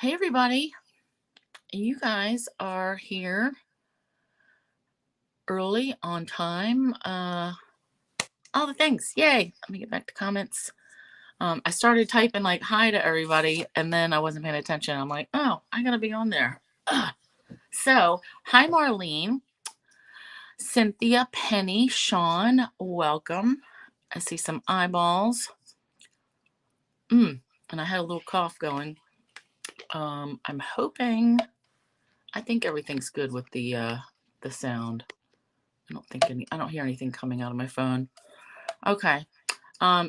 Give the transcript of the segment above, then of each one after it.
Hey everybody, you guys are here early on time. All the things. Yay. Let me get back to comments. I started typing like hi to everybody and then I wasn't paying attention. I'm like, oh, I gotta be on there. Ugh. So, hi Marlene, Cynthia, Penny, Sean, welcome. I see some eyeballs. And I had a little cough going. I'm hoping, I think everything's good with the sound. I don't hear anything coming out of my phone. Okay.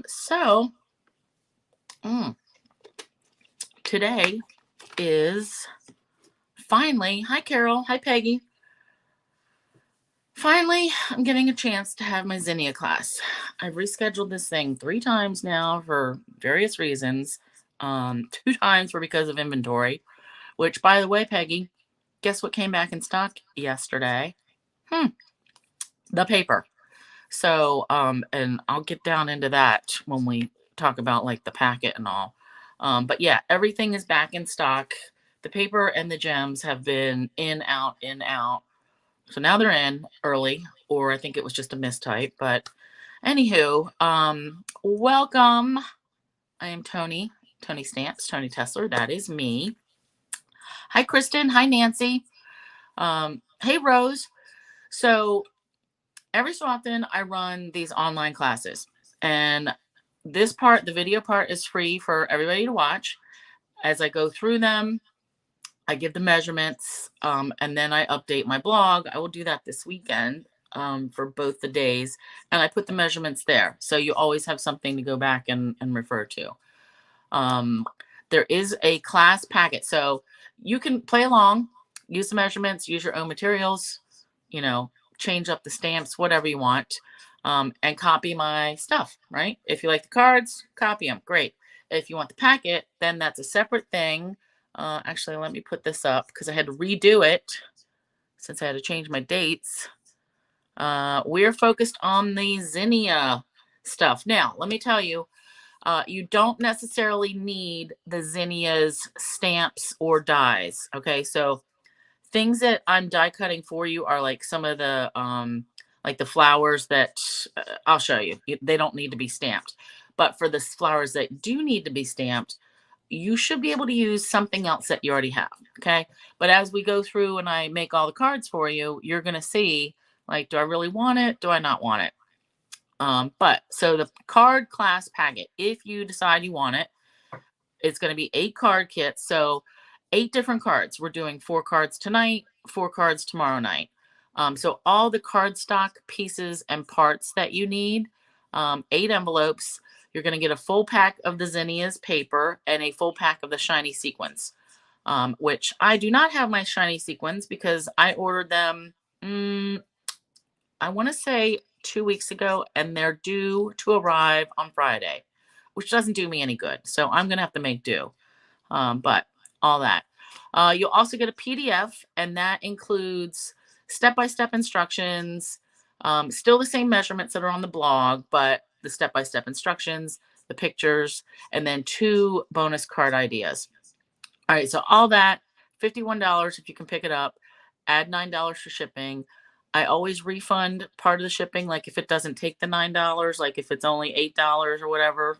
So today is finally, hi Carol, hi Peggy. Finally, I'm getting a chance to have my Zinnia class. I've rescheduled this thing 3 times now for various reasons. 2 times were because of inventory, which by the way, Peggy, guess what came back in stock yesterday? The paper. So, and I'll get down into that when we talk about like the packet and all. But yeah, everything is back in stock. The paper and the gems have been in, out, in, out. So now they're in early, or I think it was just a mistype. But anywho, welcome. I am Toni, ToniStamps, Toni Tessler. That is me. Hi, Kristen. Hi, Nancy. Hey, Rose. So every so often I run these online classes, and this part, the video part, is free for everybody to watch. As I go through them, I give the measurements, and then I update my blog. I will do that this weekend for both the days, and I put the measurements there. So you always have something to go back and refer to. There is a class packet, so you can play along, use the measurements, use your own materials, change up the stamps, whatever you want, and copy my stuff, right? If you like the cards, copy them. Great. If you want the packet, then that's a separate thing. Actually, let me put this up because I had to redo it since I had to change my dates. We're focused on the Zinnia stuff. Now, let me tell you, you don't necessarily need the Zinnias stamps or dies. Okay, so things that I'm die cutting for you are like some of the like the flowers that I'll show you. They don't need to be stamped. But for the flowers that do need to be stamped, you should be able to use something else that you already have. Okay. But as we go through and I make all the cards for you, you're going to see like, do I really want it? Do I not want it? But so the card class packet, if you decide you want it, it's going to be 8 card kits. So 8 different cards. We're doing 4 cards tonight, 4 cards tomorrow night. So all the cardstock pieces and parts that you need, 8 envelopes. You're going to get a full pack of the Zinnias paper and a full pack of the shiny sequins, which I do not have my shiny sequins because I ordered them, I want to say 2 weeks ago, and they're due to arrive on Friday, which doesn't do me any good. So I'm going to have to make do. But all that. You'll also get a PDF, and that includes step-by-step instructions, still the same measurements that are on the blog, but the step-by-step instructions, the pictures, and then 2 bonus card ideas. All right, so all that, $51 if you can pick it up, add $9 for shipping. I always refund part of the shipping, like if it doesn't take the $9, like if it's only $8 or whatever,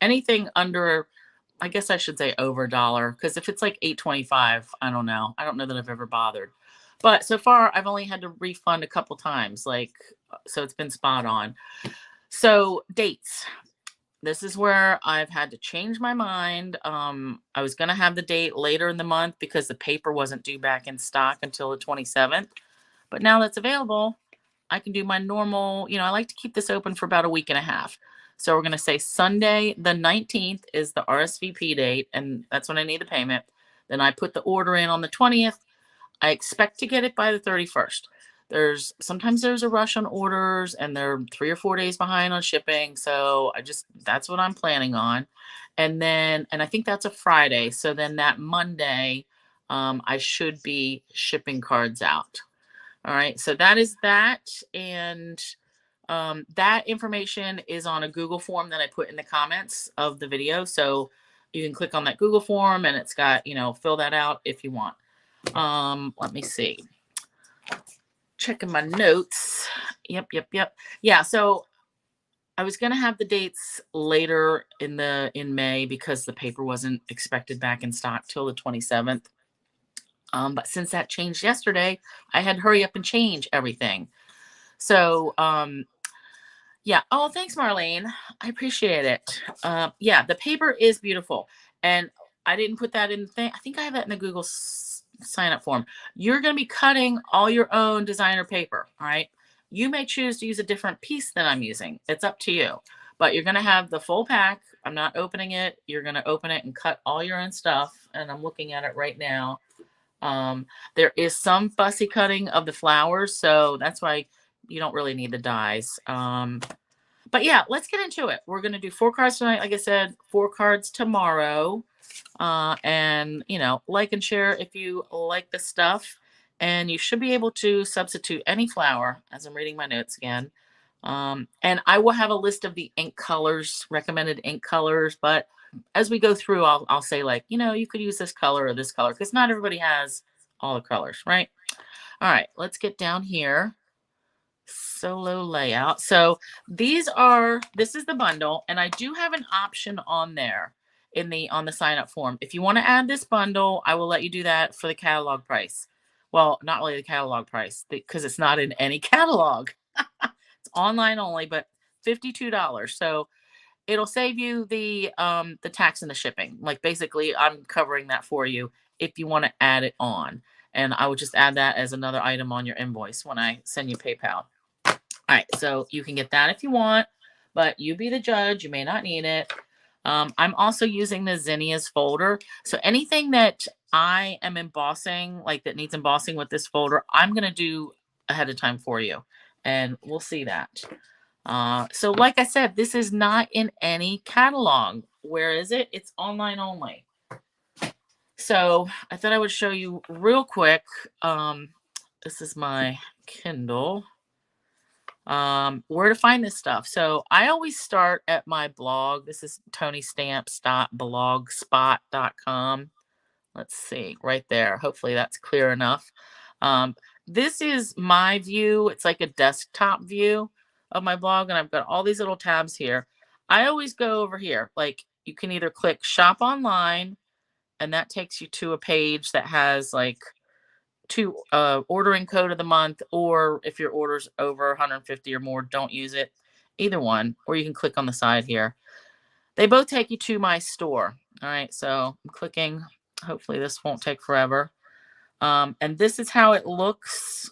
anything under, I guess I should say over $1, because if it's like $8.25, I don't know. I don't know that I've ever bothered. But so far, I've only had to refund a couple times, so it's been spot on. So dates. This is where I've had to change my mind. I was going to have the date later in the month because the paper wasn't due back in stock until the 27th. But now that's available, I can do my normal, I like to keep this open for about a week and a half. So we're going to say Sunday, the 19th is the RSVP date, and that's when I need the payment. Then I put the order in on the 20th. I expect to get it by the 31st. Sometimes there's a rush on orders and they're 3 or 4 days behind on shipping. So that's what I'm planning on. And I think that's a Friday. So then that Monday, I should be shipping cards out. All right. So that is that. And that information is on a Google form that I put in the comments of the video. So You can click on that Google form and it's got, fill that out if you want. Let me see. Checking my notes. Yep. Yeah, so I was going to have the dates later in May because the paper wasn't expected back in stock till the 27th. But since that changed yesterday, I had to hurry up and change everything. So, yeah. Oh, thanks, Marlene. I appreciate it. Yeah, the paper is beautiful. And I didn't put that in the thing. I think I have that in the Google sign up form. You're going to be cutting all your own designer paper. All right. You may choose to use a different piece than I'm using. It's up to you. But you're going to have the full pack. I'm not opening it. You're going to open it and cut all your own stuff. And I'm looking at it right now. There is some fussy cutting of the flowers, so that's why you don't really need the dies. But yeah, let's get into it. We're going to do 4 cards tonight. Like I said, 4 cards tomorrow. And, like and share if you like this stuff. And you should be able to substitute any flower as I'm reading my notes again. And I will have a list of the ink colors, recommended ink colors. But as we go through, I'll say like, you could use this color or this color because not everybody has all the colors, right? All right, let's get down here. Solo layout. So this is the bundle, and I do have an option on there on the sign up form. If you want to add this bundle, I will let you do that for the catalog price. Well, not really the catalog price because it's not in any catalog. It's online only, but $52. So it'll save you the tax and the shipping. Like basically I'm covering that for you if you want to add it on. And I will just add that as another item on your invoice when I send you PayPal. All right, so you can get that if you want, but you be the judge. You may not need it. I'm also using the Zinnias folder. So anything that I am embossing, like that needs embossing with this folder, I'm going to do ahead of time for you. And we'll see that. So like I said, this is not in any catalog. Where is it? It's online only. So I thought I would show you real quick. This is my Kindle. Where to find this stuff. So I always start at my blog. This is ToniStamps.blogspot.com. Let's see, right there. Hopefully that's clear enough. This is my view. It's like a desktop view of my blog, and I've got all these little tabs here. I always go over here. Like you can either click shop online, and that takes you to a page that has like ordering code of the month, or if your order's over 150 or more, don't use it. Either one, or you can click on the side here. They both take you to my store. All right, so I'm clicking. Hopefully this won't take forever. And this is how it looks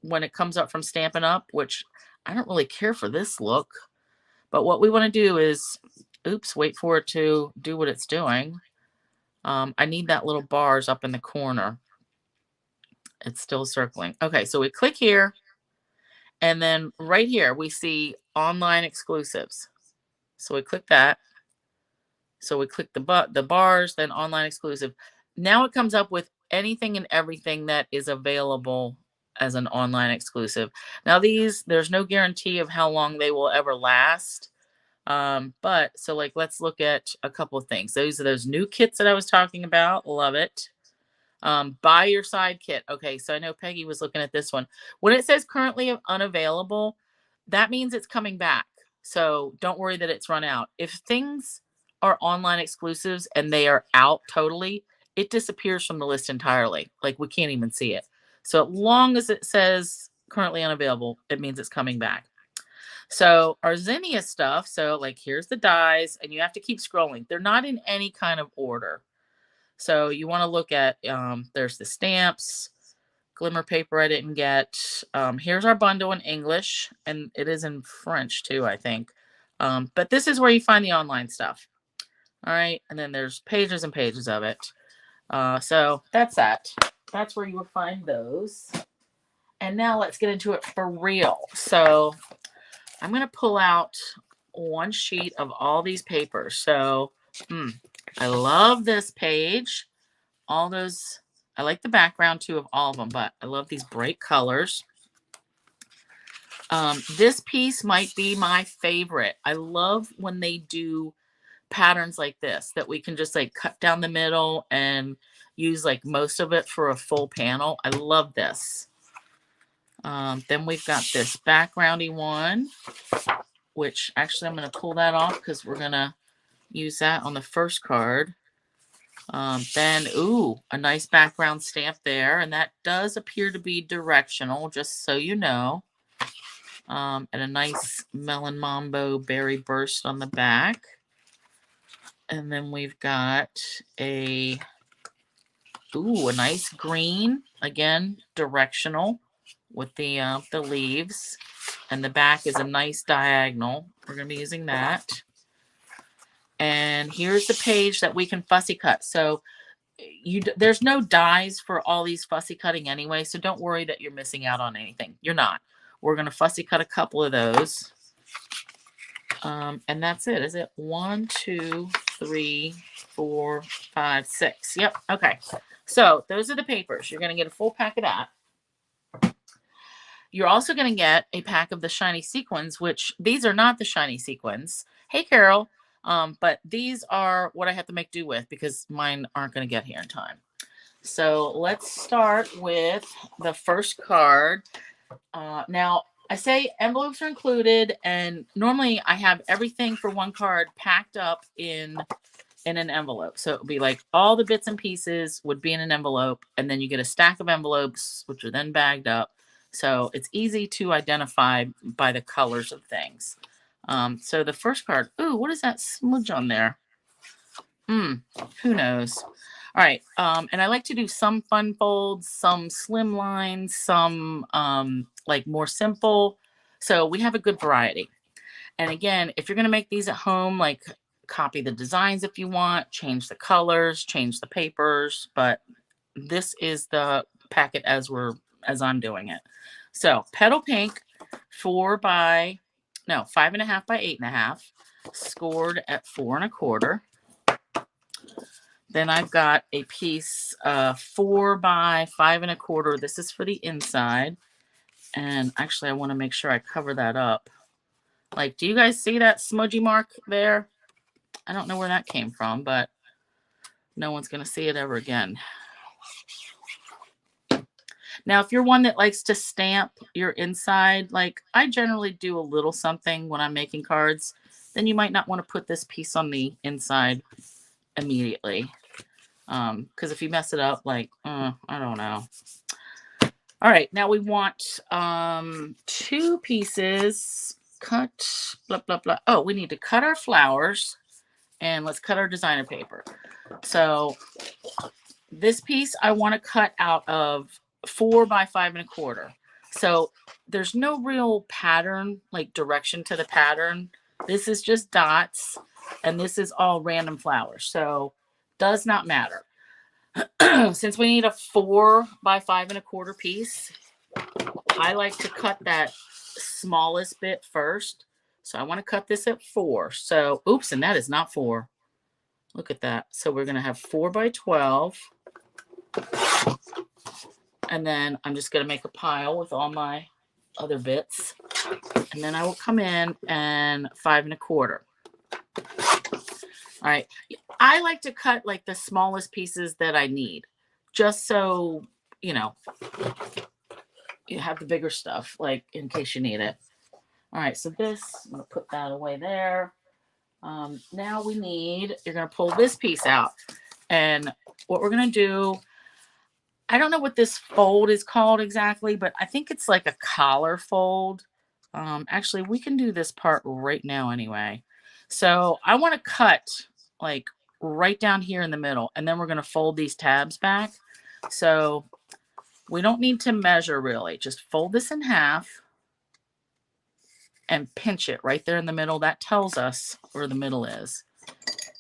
when it comes up from Stampin' Up, which I don't really care for this look. But what we want to do is, wait for it to do what it's doing. I need that little bars up in the corner. It's still circling. Okay, so we click here. And then right here, we see online exclusives. So we click that. So we click the bars, then online exclusive. Now it comes up with anything and everything that is available as an online exclusive. Now there's no guarantee of how long they will ever last. But so like, let's look at a couple of things. Those are those new kits that I was talking about. Love it. Buy your side kit. Okay, so I know Peggy was looking at this one. When it says currently unavailable, that means it's coming back. So don't worry that it's run out. If things are online exclusives and they are out totally, it disappears from the list entirely. Like we can't even see it. So as long as it says currently unavailable, it means it's coming back. So our Zinnia stuff, so like here's the dies, and you have to keep scrolling. They're not in any kind of order. So you want to look at, there's the stamps, glimmer paper I didn't get. Here's our bundle in English, and it is in French too, I think. But this is where you find the online stuff. All right, and then there's pages and pages of it. So that's that. That's where you will find those. And now let's get into it for real. So I'm going to pull out one sheet of all these papers. So, I love this page. All those, I like the background too of all of them, but I love these bright colors. This piece might be my favorite. I love when they do patterns like this that we can just like cut down the middle and use like most of it for a full panel. I love this. Then we've got this backgroundy one, which actually I'm going to pull that off because we're going to use that on the first card. Then, ooh, a nice background stamp there. And that does appear to be directional, just so you know. And a nice Melon Mambo Berry Burst on the back. And then we've got a nice green, again, directional with the leaves. And the back is a nice diagonal. We're going to be using that. And here's the page that we can fussy cut. So there's no dies for all these fussy cutting anyway, so don't worry that you're missing out on anything. You're not. We're going to fussy cut a couple of those. And that's it. Is it 1, 2, 3, 4, 5, 6? Yep. Okay. So those are the papers. You're going to get a full pack of that. You're also going to get a pack of the shiny sequins, which these are not the shiny sequins. Hey, Carol. But these are what I have to make do with because mine aren't going to get here in time. So let's start with the first card. Now, I say envelopes are included, and normally I have everything for one card packed up in an envelope. So it would be like all the bits and pieces would be in an envelope, and then you get a stack of envelopes, which are then bagged up. So it's easy to identify by the colors of things. So the first card, ooh, what is that smudge on there? Who knows? All right. And I like to do some fun folds, some slim lines, some like more simple. So we have a good variety. And again, if you're going to make these at home, like copy the designs if you want, change the colors, change the papers, but this is the packet as I'm doing it. So petal pink, 5.5 by 8.5, scored at 4 1/4. Then I've got a piece 4 by 5 1/4. This is for the inside. And actually I want to make sure I cover that up. Like, do you guys see that smudgy mark there? I don't know where that came from, but no one's going to see it ever again. Now, if you're one that likes to stamp your inside, like I generally do a little something when I'm making cards, then you might not want to put this piece on the inside immediately. Because if you mess it up, like, I don't know. All right, now we want 2 pieces cut, blah, blah, blah. Oh, we need to cut our flowers, and let's cut our designer paper. So this piece I want to cut out of 4 by 5 1/4. So there's no real pattern, like direction to the pattern. This is just dots, and this is all random flowers. So does not matter. Since we need a 4 by 5 1/4 piece, I like to cut that smallest bit first. So I want to cut this at 4. So, oops, and that is not 4. Look at that. So we're going to have 4 by 12. And then I'm just going to make a pile with all my other bits. And then I will come in and 5 1/4. All right. I like to cut like the smallest pieces that I need, just so, you know, you have the bigger stuff, like in case you need it. All right. So this, I'm going to put that away there. Now you're going to pull this piece out. And what we're going to do, I don't know what this fold is called exactly, but I think it's like a collar fold. Actually, we can do this part right now anyway. So I want to cut like right down here in the middle, and then we're going to fold these tabs back. So we don't need to measure really. Just fold this in half and pinch it right there in the middle. That tells us where the middle is.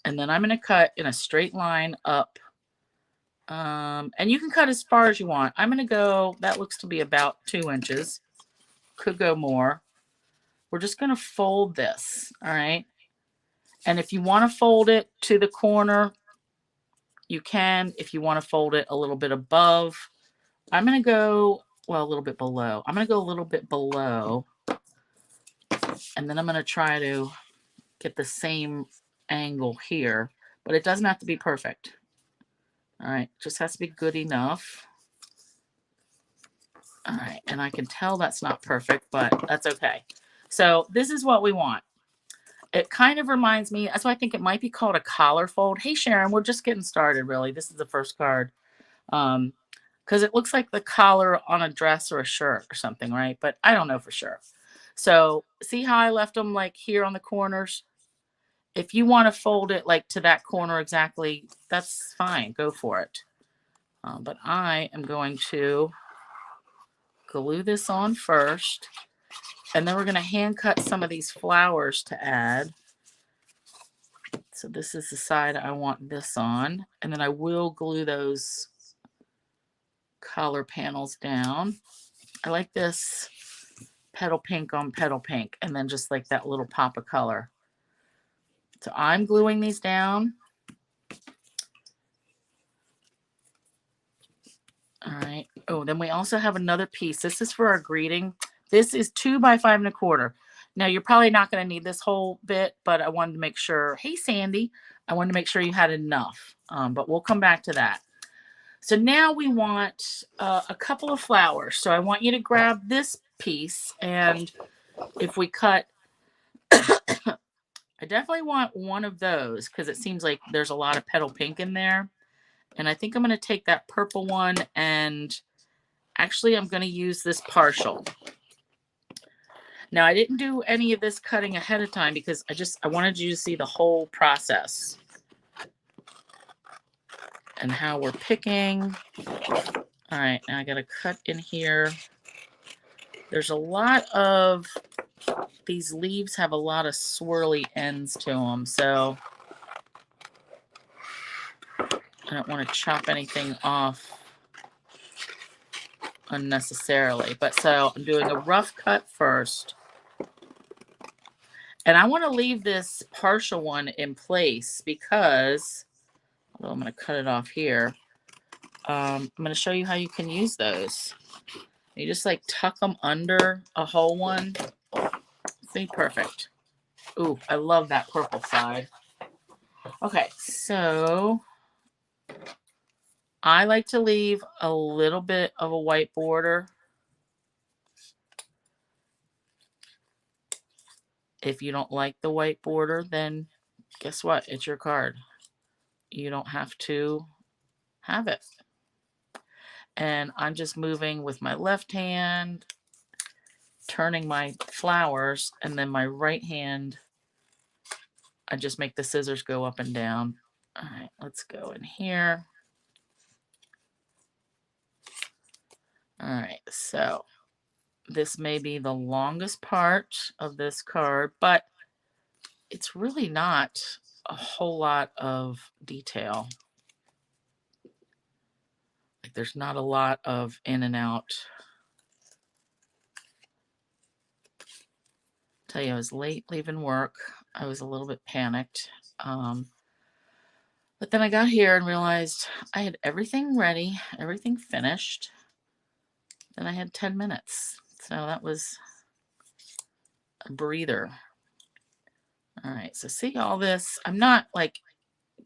And then I'm going to cut in a straight line up. And you can cut as far as you want. I'm going to go, that looks to be about 2 inches. Could go more. We're just going to fold this, all right? And if you want to fold it to the corner, you can. If you want to fold it a little bit above, I'm going to go, well, a little bit below. I'm going to go a little bit below. And then I'm going to try to get the same angle here, but it doesn't have to be perfect. All right, just has to be good enough. All right, and I can tell that's not perfect, but that's okay. So this is what we want. It kind of reminds me, that's why I think it might be called a collar fold. Hey, Sharon, we're just getting started, really. This is the first card. Because it looks like the collar on a dress or a shirt or something, right? But I don't know for sure. So see how I left them like here on the corners? If you want to fold it like to that corner exactly, that's fine. Go for it. But I am going to glue this on first. And then we're going to hand cut some of these flowers to add. So this is the side I want this on. And then I will glue those collar panels down. I like this petal pink on petal pink, and then just like that little pop of color. So I'm gluing these down. All right. Oh, then we also have another piece. This is for our greeting. This is 2 by 5 1/4. Now you're probably not going to need this whole bit, but I wanted to make sure. Hey, Sandy, I wanted to make sure you had enough. But we'll come back to that. So now we want a couple of flowers. So I want you to grab this piece, and if we cut, I definitely want one of those because it seems like there's a lot of petal pink in there. And I think I'm going to take that purple one, and actually I'm going to use this partial. Now I didn't do any of this cutting ahead of time because I wanted you to see the whole process and how we're picking. All right, now I got to cut in here. There's a lot of, these leaves have a lot of swirly ends to them, so I don't want to chop anything off unnecessarily. But so I'm doing a rough cut first. And I want to leave this partial one in place because, although I'm going to cut it off here, I'm going to show you how you can use those. You just like tuck them under a whole one. See, perfect. Ooh, I love that purple side. Okay, so I like to leave a little bit of a white border. If you don't like the white border, then guess what? It's your card. You don't have to have it. And I'm just moving with my left hand, turning my flowers, and then my right hand, I just make the scissors go up and down. All right, let's go in here. All right, so this may be the longest part of this card, but it's really not a whole lot of detail. Like there's not a lot of in and out. Tell you, I was late leaving work. I was a little bit panicked. But then I got here and realized I had everything ready, everything finished. Then I had 10 minutes. So that was a breather. All right, so see all this? I'm not like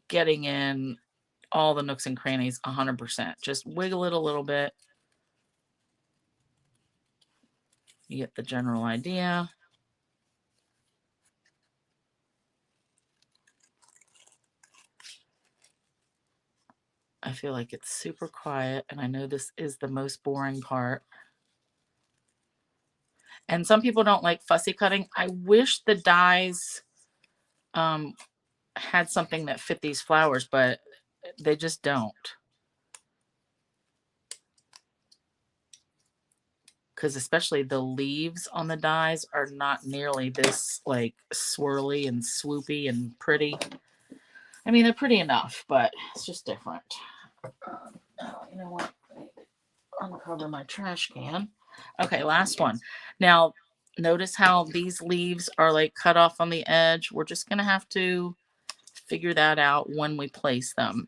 getting in all the nooks and crannies 100%. Just wiggle it a little bit. You get the general idea. I feel like it's super quiet, and I know this is the most boring part. And some people don't like fussy cutting. I wish the dies had something that fit these flowers, but they just don't. Because especially the leaves on the dies are not nearly this like swirly and swoopy and pretty. I mean, they're pretty enough, but it's just different. Oh, you know what? I need to uncover my trash can. Okay, last one. Now, notice how these leaves are like cut off on the edge. We're just going to have to figure that out when we place them.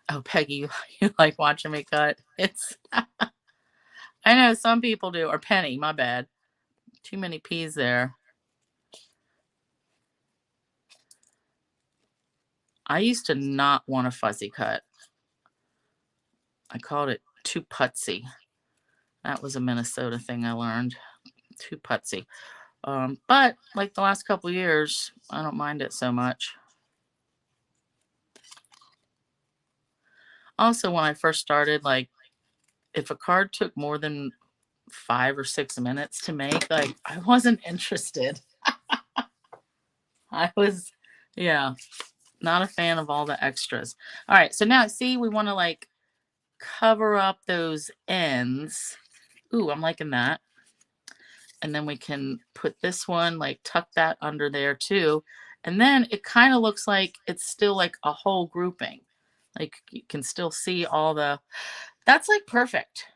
Oh, Peggy, you like watching me cut? It's, I know some people do. Or Penny, my bad. Too many P's there. I used to not want a fussy cut. I called it too putsy. That was a Minnesota thing I learned. Too putsy. But like the last couple years, I don't mind it so much. Also, when I first started, like if a card took more than 5 or 6 minutes to make, like I wasn't interested. I was, yeah, not a fan of all the extras. All right, so now see, we want to like cover up those ends. Ooh, I'm liking that. And then we can put this one, like tuck that under there too. And then it kind of looks like it's still like a whole grouping. Like you can still see all the, that's like perfect.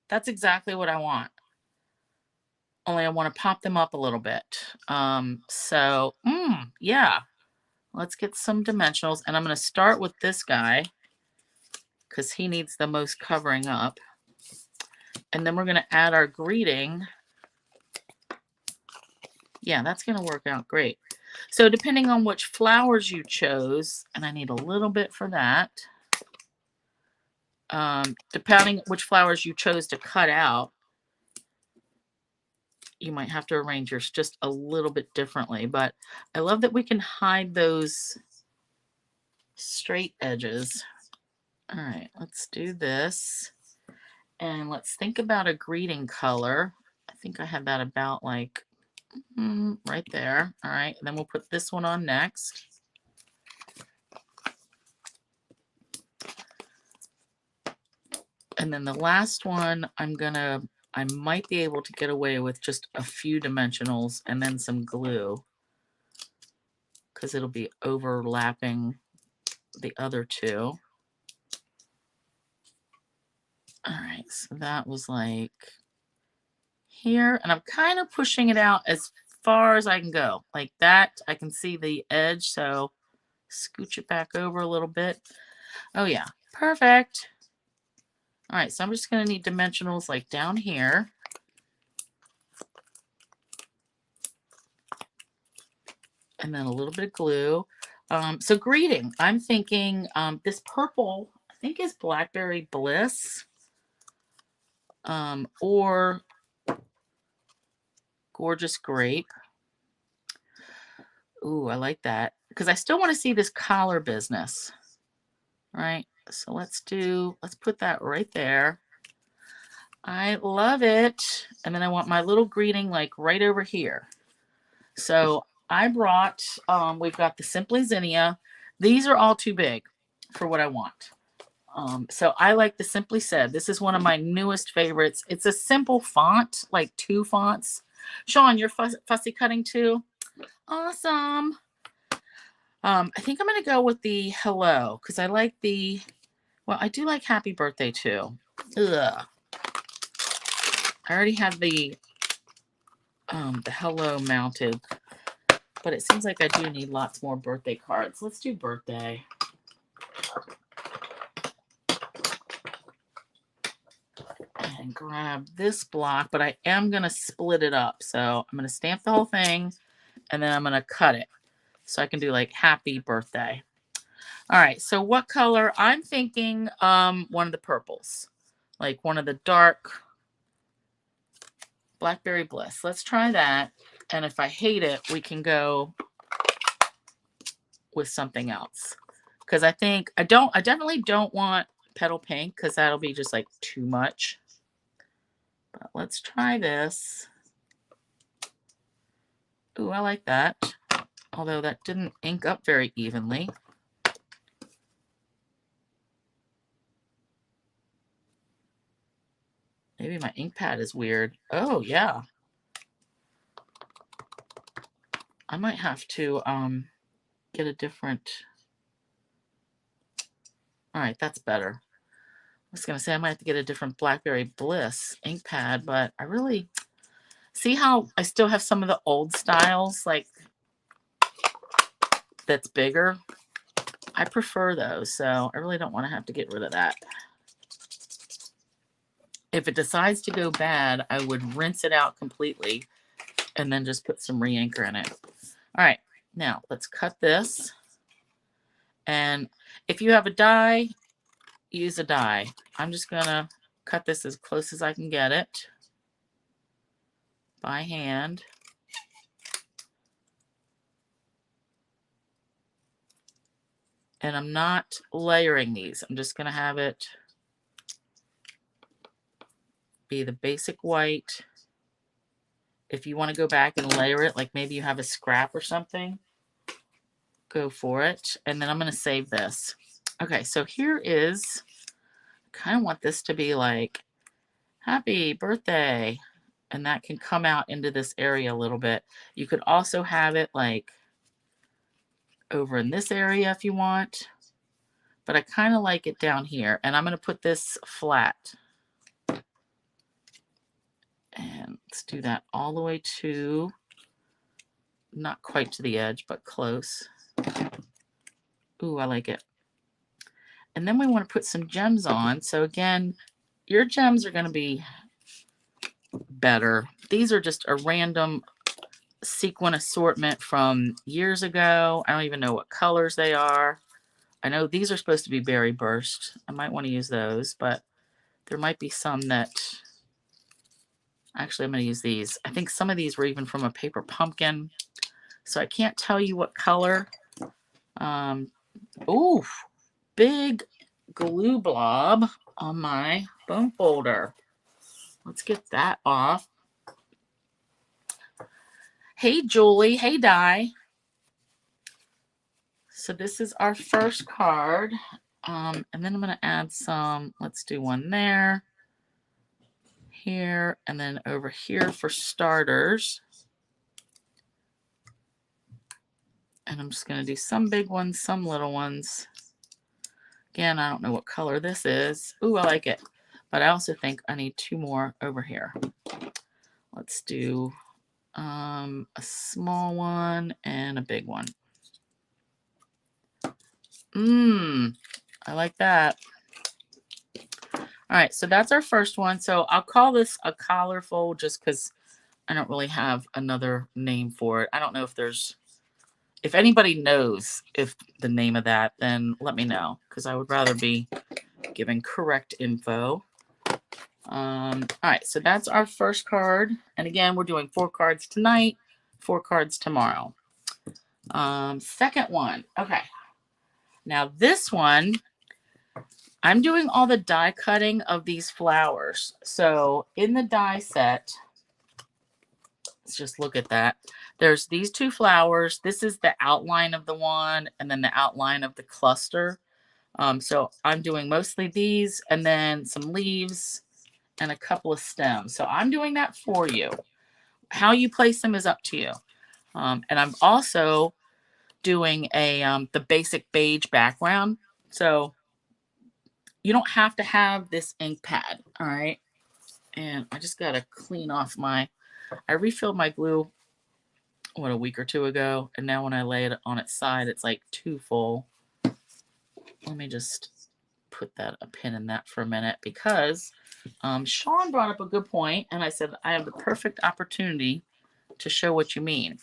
That's exactly what I want. Only I want to pop them up a little bit. Yeah, let's get some dimensionals. And I'm going to start with this guy because he needs the most covering up. And then we're going to add our greeting. Yeah, that's going to work out great. So depending on which flowers you chose, and I need a little bit for that. Depending which flowers you chose to cut out, you might have to arrange yours just a little bit differently. But I love that we can hide those straight edges. All right, let's do this. And let's think about a greeting color. I think I have that about like right there. All right, and then we'll put this one on next. And then the last one, I might be able to get away with just a few dimensionals and then some glue because it'll be overlapping the other two. All right, so that was like here, and I'm kind of pushing it out as far as I can go. Like that, I can see the edge, so scooch it back over a little bit. Oh yeah, perfect. All right, so I'm just gonna need dimensionals like down here. And then a little bit of glue. So greeting, I'm thinking this purple, I think is Blackberry Bliss or Gorgeous Grape. Ooh, I like that because I still want to see this collar business. All right, so let's put that right there. I love it. And then I want my little greeting like right over here. So I brought, we've got the Simply Zinnia. These are all too big for what I want. So I like the Simply Said. This is one of my newest favorites. It's a simple font, like 2 fonts. Sean, you're fussy cutting too? Awesome. I think I'm going to go with the Hello because I like the, well, I do like Happy Birthday too. Ugh. I already have the Hello mounted, but it seems like I do need lots more birthday cards. Let's do birthday. And grab this block, but I am going to split it up. So I'm going to stamp the whole thing and then I'm going to cut it. So I can do like happy birthday. All right. So what color? I'm thinking one of the purples, like one of the dark Blackberry Bliss. Let's try that. And if I hate it, we can go with something else. Because I think I definitely don't want petal pink because that'll be just like too much. But let's try this. Ooh, I like that. Although that didn't ink up very evenly. Maybe my ink pad is weird. Oh, yeah. I might have to get a different... All right, that's better. I was going to say I might have to get a different Blackberry Bliss ink pad, but I really... See how I still have some of the old styles, like, that's bigger? I prefer those, so I really don't want to have to get rid of that. If it decides to go bad, I would rinse it out completely and then just put some re-inker in it. All right, now let's cut this. And if you have a die, use a die. I'm just going to cut this as close as I can get it by hand. And I'm not layering these. I'm just going to have it be the basic white. If you want to go back and layer it, like maybe you have a scrap or something, go for it. And then I'm going to save this. Okay, so here is, I kind of want this to be like, happy birthday. And that can come out into this area a little bit. You could also have it like over in this area if you want. But I kind of like it down here. And I'm going to put this flat. And let's do that all the way to, not quite to the edge, but close. Ooh, I like it. And then we want to put some gems on. So again, your gems are going to be better. These are just a random sequin assortment from years ago. I don't even know what colors they are. I know these are supposed to be berry burst. I might want to use those, but there might be some that, actually I'm going to use these. I think some of these were even from a paper pumpkin. So I can't tell you what color. Ooh, big glue blob on my bone folder. Let's get that off. Hey, Julie. Hey, Di. So this is our first card. And then I'm going to add some. Let's do one there, here, and then over here for starters. And I'm just going to do some big ones, some little ones. Again, I don't know what color this is. Ooh, I like it. But I also think I need two more over here. Let's do a small one and a big one. I like that. All right, so that's our first one. So I'll call this a collar fold just because I don't really have another name for it. I don't know if there's, if anybody knows if the name of that, then let me know because I would rather be giving correct info. All right, so that's our first card. And again, we're doing 4 cards tonight, 4 cards tomorrow. Second one. Okay. Now this one, I'm doing all the die cutting of these flowers. So in the die set, let's just look at that. There's these 2 flowers. This is the outline of the one and then the outline of the cluster. So I'm doing mostly these and then some leaves and a couple of stems. So I'm doing that for you. How you place them is up to you. And I'm also doing a the basic beige background. So you don't have to have this ink pad, all right? And I just got to clean off my, I refilled my glue, what, a week or 2 ago. And now when I lay it on its side, it's like too full. Let me just put that, a pin in that for a minute because Sean brought up a good point, and I said I have the perfect opportunity to show what you mean.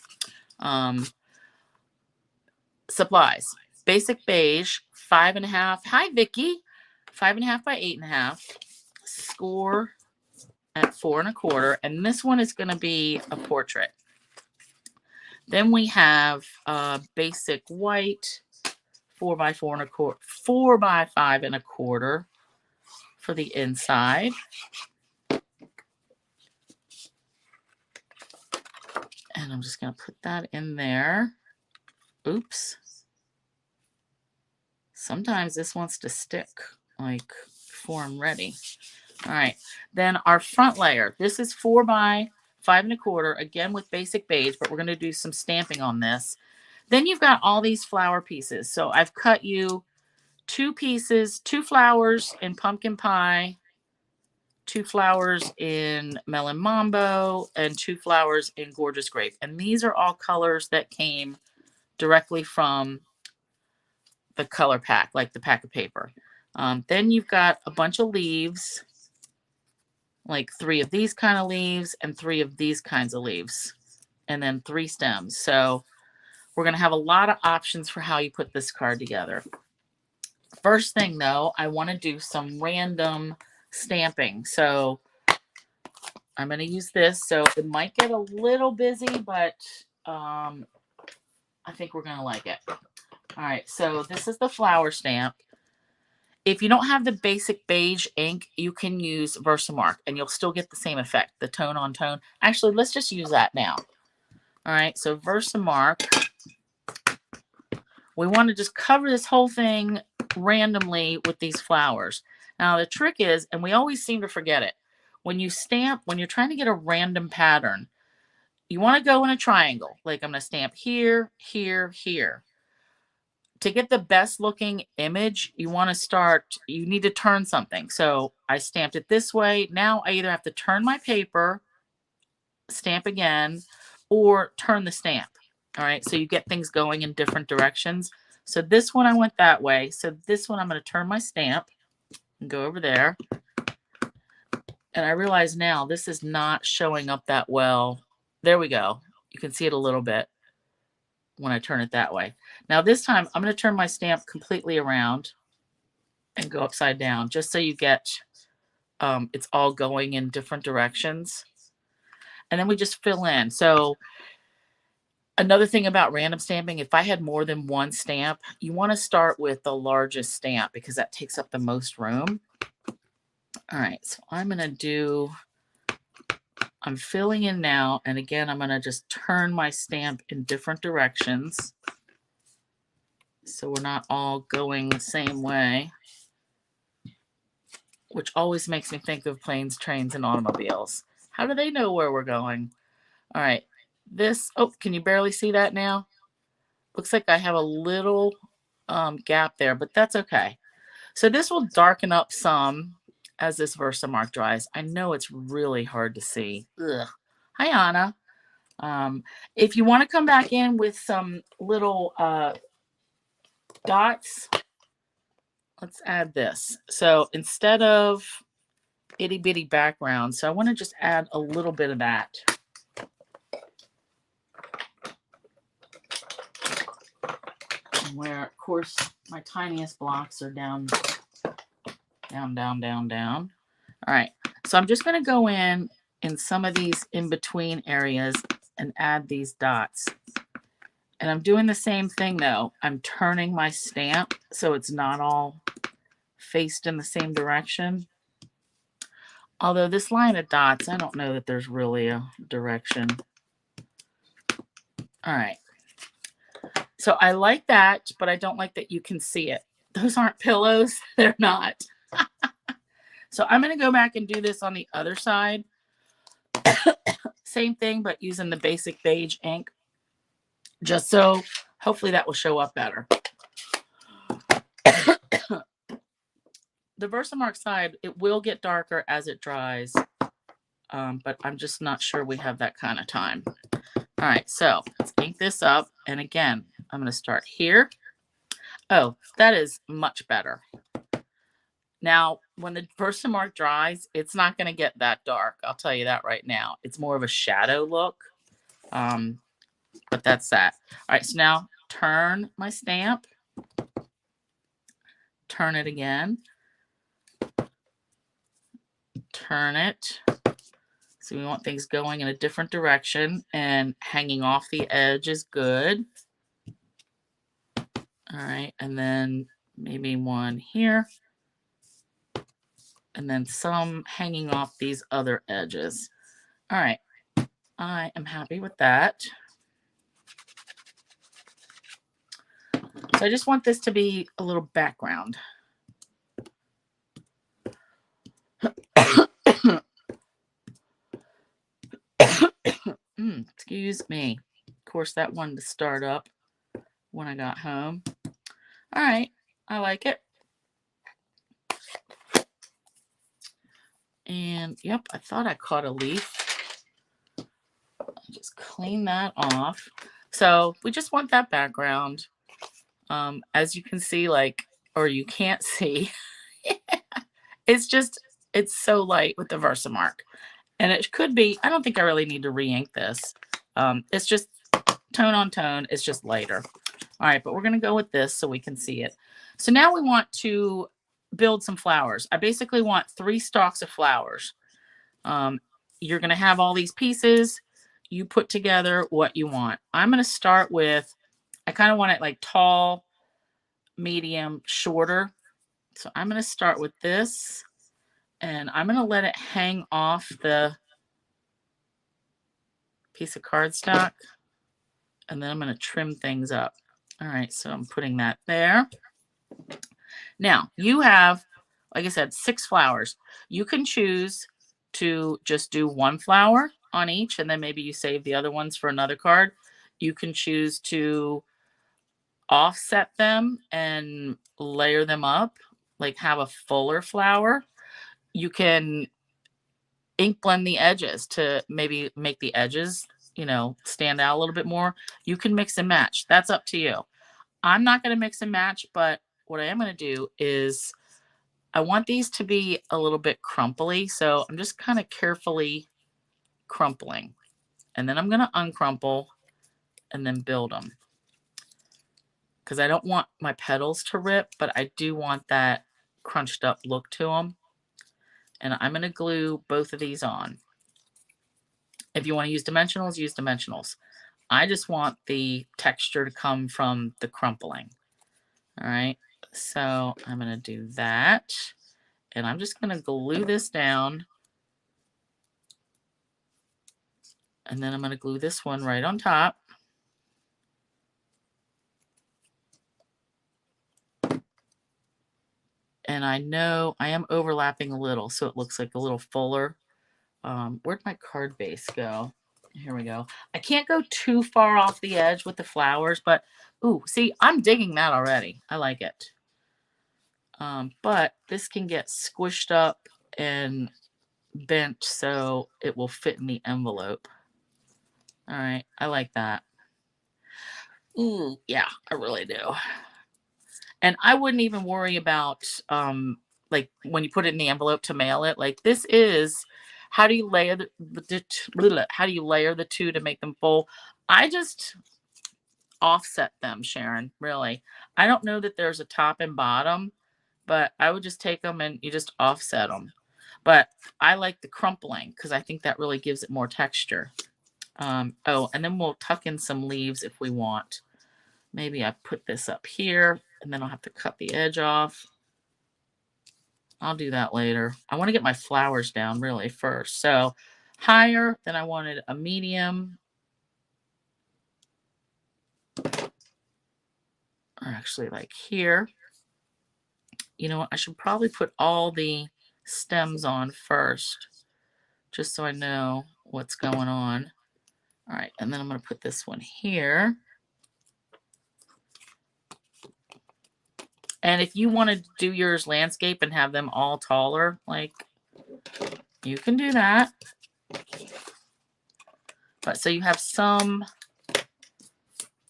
Supplies. Basic beige, 5.5. Hi, Vicky. 5.5 by 8.5. Score at 4 1/4. And this one is going to be a portrait. Then we have basic white, 4 by 4 1/4, 4 by 5 1/4 for the inside. And I'm just going to put that in there. Oops. Sometimes this wants to stick like before I'm ready. All right. Then our front layer. This is 4 by 5 1/4, again with basic beige, but we're going to do some stamping on this. Then you've got all these flower pieces. So I've cut you 2 pieces, 2 flowers in pumpkin pie, 2 flowers in melon mambo, and 2 flowers in gorgeous grape. And these are all colors that came directly from the color pack, like the pack of paper. Then you've got a bunch of leaves, like 3 of these kind of leaves and 3 of these kinds of leaves, and then 3 stems. So We're going to have a lot of options for how you put this card together. First thing though, I want to do some random stamping. So I'm going to use this. So it might get a little busy, but I think we're going to like it. All right, so this is the flower stamp. If you don't have the basic beige ink, you can use Versamark and you'll still get the same effect, the tone on tone. Actually, let's just use that now. All right, so Versamark. We want to just cover this whole thing randomly with these flowers. Now, the trick is, and we always seem to forget it, when you stamp, when you're trying to get a random pattern, you want to go in a triangle. Like I'm going to stamp here, here, here. To get the best looking image, you want to start, you need to turn something. So I stamped it this way. Now I either have to turn my paper, stamp again, or turn the stamp. All right, so you get things going in different directions. So this one I went that way. So this one I'm going to turn my stamp and go over there. And I realize now this is not showing up that well. There we go. You can see it a little bit when I turn it that way. Now this time I'm going to turn my stamp completely around and go upside down just so you get it's all going in different directions. And then we just fill in. So another thing about random stamping, if I had more than one stamp, you want to start with the largest stamp because that takes up the most room. All right, so I'm going to do, I'm filling in now. And again, I'm going to just turn my stamp in different directions, so we're not all going the same way, which always makes me think of planes, trains, and automobiles. How do they know where we're going? All right, this, oh, can you barely see that now? Looks like I have a little gap there, but that's okay. So this will darken up some as this Versamark dries. I know it's really hard to see. Ugh. Hi, Anna. If you want to come back in with some little dots, let's add this. So instead of itty bitty background, so I want to just add a little bit of that. Where, of course, my tiniest blocks are down, down, down, down, down. All right, so I'm just going to go in some of these in-between areas and add these dots. And I'm doing the same thing, though. I'm turning my stamp so it's not all faced in the same direction. Although this line of dots, I don't know that there's really a direction. All right. So I like that, but I don't like that you can see it. Those aren't pillows. They're not. So I'm going to go back and do this on the other side. Same thing, but using the basic beige ink. Just so hopefully that will show up better. The Versamark side, it will get darker as it dries. But I'm just not sure we have that kind of time. All right, so let's ink this up. And again, I'm going to start here. Oh, that is much better. Now, when the Versamark dries, it's not going to get that dark. I'll tell you that right now. It's more of a shadow look. But that's that. All right, so now turn my stamp. Turn it again. Turn it. So we want things going in a different direction, and hanging off the edge is good. All right, and then maybe one here. And then some hanging off these other edges. All right, I am happy with that. So I just want this to be a little background. Excuse me. Of course, that wanted to start up when I got home. All right, I like it. And yep, I thought I caught a leaf. Just clean that off. So we just want that background. As you can see, like, or you can't see, it's so light with the Versamark. And it could be, I don't think I really need to re-ink this. It's just tone on tone. It's just lighter. All right, but we're going to go with this so we can see it. So now we want to build some flowers. I basically want 3 stalks of flowers. You're going to have all these pieces. You put together what you want. I'm going to start with, I kind of want it like tall, medium, shorter. So I'm going to start with this, and I'm going to let it hang off the piece of cardstock, and then I'm going to trim things up. All right, so I'm putting that there. Now, you have, like I said, 6 flowers. You can choose to just do 1 flower on each, and then maybe you save the other ones for another card. You can choose to offset them and layer them up, like have a fuller flower. You can ink blend the edges to maybe make the edges, you know, stand out a little bit more. You can mix and match. That's up to you. I'm not going to mix and match, but what I am going to do is I want these to be a little bit crumply. So I'm just kind of carefully crumpling, and then I'm going to uncrumple and then build them, because I don't want my petals to rip, but I do want that crunched up look to them. And I'm going to glue both of these on. If you want to use dimensionals, use dimensionals. I just want the texture to come from the crumpling. All right, so I'm going to do that. And I'm just going to glue this down. And then I'm going to glue this one right on top. And I know I am overlapping a little, so it looks like a little fuller. Where'd my card base go? Here we go. I can't go too far off the edge with the flowers, but ooh, see, I'm digging that already. I like it. But this can get squished up and bent so it will fit in the envelope. All right, I like that. Ooh, yeah, I really do. And I wouldn't even worry about like when you put it in the envelope to mail it. Like this is, how do you layer how do you layer the 2 to make them full? I just offset them, Sharon, really. I don't know that there's a top and bottom, but I would just take them and you just offset them. But I like the crumpling because I think that really gives it more texture. Oh, and then we'll tuck in some leaves if we want. Maybe I put this up here, and then I'll have to cut the edge off. I'll do that later. I want to get my flowers down really first. So higher, then I wanted a medium. Or actually like here. You know what? I should probably put all the stems on first, just so I know what's going on. All right, and then I'm going to put this one here. And if you want to do yours landscape and have them all taller, like, you can do that. But so you have some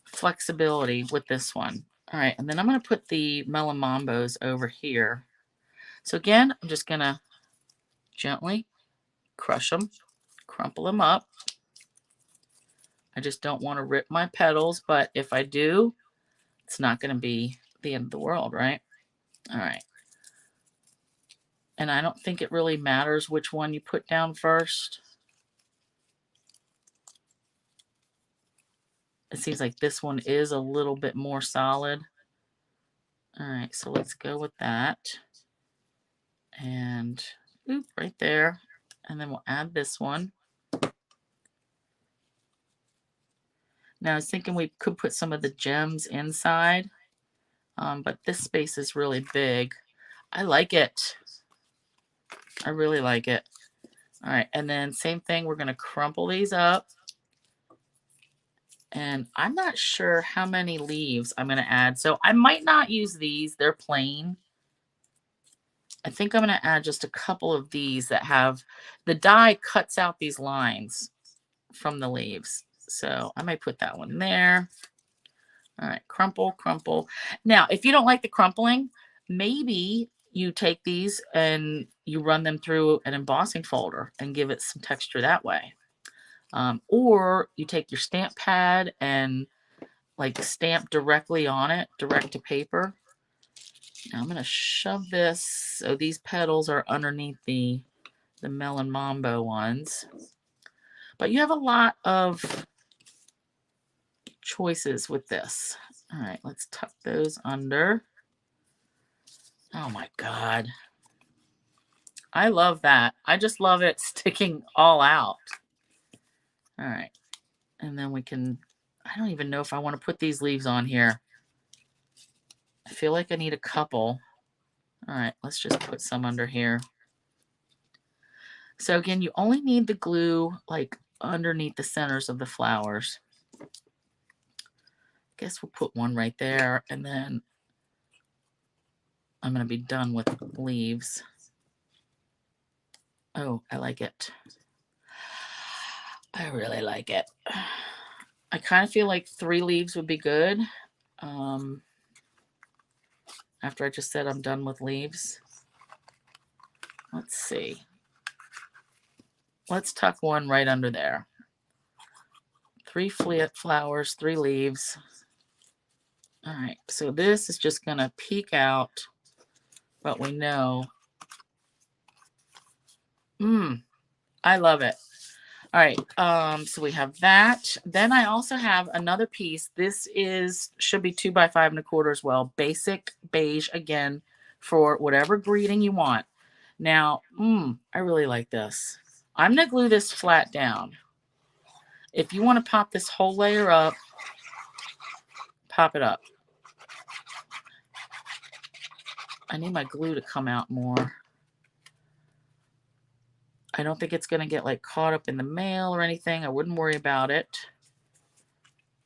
flexibility with this one. All right, and then I'm going to put the melon mambos over here. So again, I'm just going to gently crush them, crumple them up. I just don't want to rip my petals, but if I do, it's not going to be the end of the world, right? All right. And I don't think it really matters which one you put down first. It seems like this one is a little bit more solid. All right, so let's go with that. And oop, right there. And then we'll add this one. Now I was thinking we could put some of the gems inside, but this space is really big. I like it. I really like it. All right, and then same thing, we're going to crumple these up. And I'm not sure how many leaves I'm going to add. So I might not use these. They're plain. I think I'm going to add just a couple of these that have, the die cuts out these lines from the leaves. So I might put that one there. All right, crumple, crumple. Now, if you don't like the crumpling, maybe you take these and you run them through an embossing folder and give it some texture that way. Or you take your stamp pad and like stamp directly on it, direct to paper. Now I'm going to shove this so these petals are underneath the Melon Mambo ones. But you have a lot of choices with this. All right, let's tuck those under. Oh my God. I love that. I just love it sticking all out. All right. And then we can, I don't even know if I want to put these leaves on here. I feel like I need a couple. All right, let's just put some under here. So again, you only need the glue like underneath the centers of the flowers. I guess we'll put one right there, and then I'm going to be done with leaves. Oh, I like it. I really like it. I kind of feel like 3 leaves would be good. After I just said I'm done with leaves. Let's see. Let's tuck one right under there. 3 flowers, 3 leaves. All right, so this is just going to peek out, but we know. I love it. All right, so we have that. Then I also have another piece. This should be 2 by 5 1/4 as well. Basic beige again for whatever greeting you want. Now, I really like this. I'm gonna glue this flat down. If you want to pop this whole layer up, pop it up. I need my glue to come out more. I don't think it's going to get like caught up in the mail or anything. I wouldn't worry about it.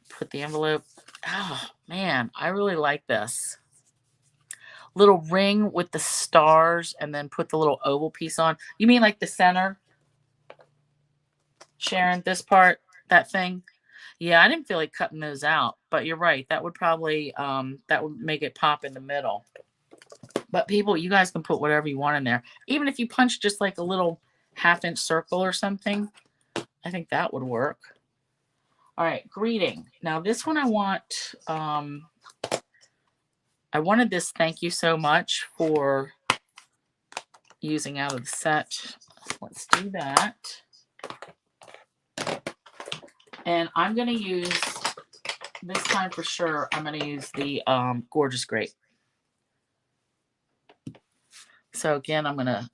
Put the envelope. Oh, man, I really like this. Little ring with the stars and then put the little oval piece on. You mean like the center? Sharon, this part, that thing? Yeah, I didn't feel like cutting those out, but you're right. That would probably, that would make it pop in the middle. But people, you guys can put whatever you want in there. Even if you punch just like a little 1/2 inch circle or something, I think that would work. All right, greeting. Now this one I want, I wanted this thank you so much for using out of the set. Let's do that. And I'm going to use, this time for sure, I'm going to use the Gorgeous Grape. So again, I'm going to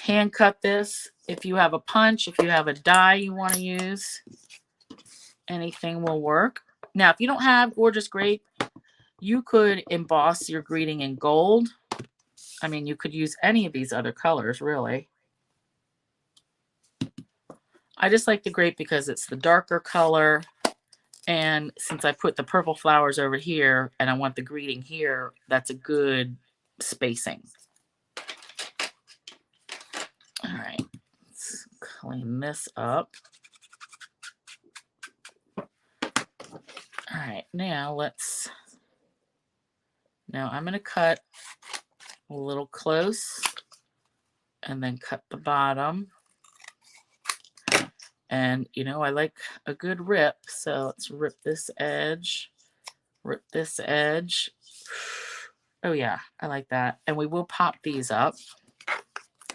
hand cut this. If you have a punch, if you have a die you want to use, anything will work. Now, if you don't have Gorgeous Grape, you could emboss your greeting in gold. I mean, you could use any of these other colors, really. I just like the grape because it's the darker color. And since I put the purple flowers over here and I want the greeting here, that's a good spacing. All right, let's clean this up. All right, now I'm going to cut a little close and then cut the bottom. And, you know, I like a good rip, so let's rip this edge, rip this edge. Oh, yeah, I like that. And we will pop these up,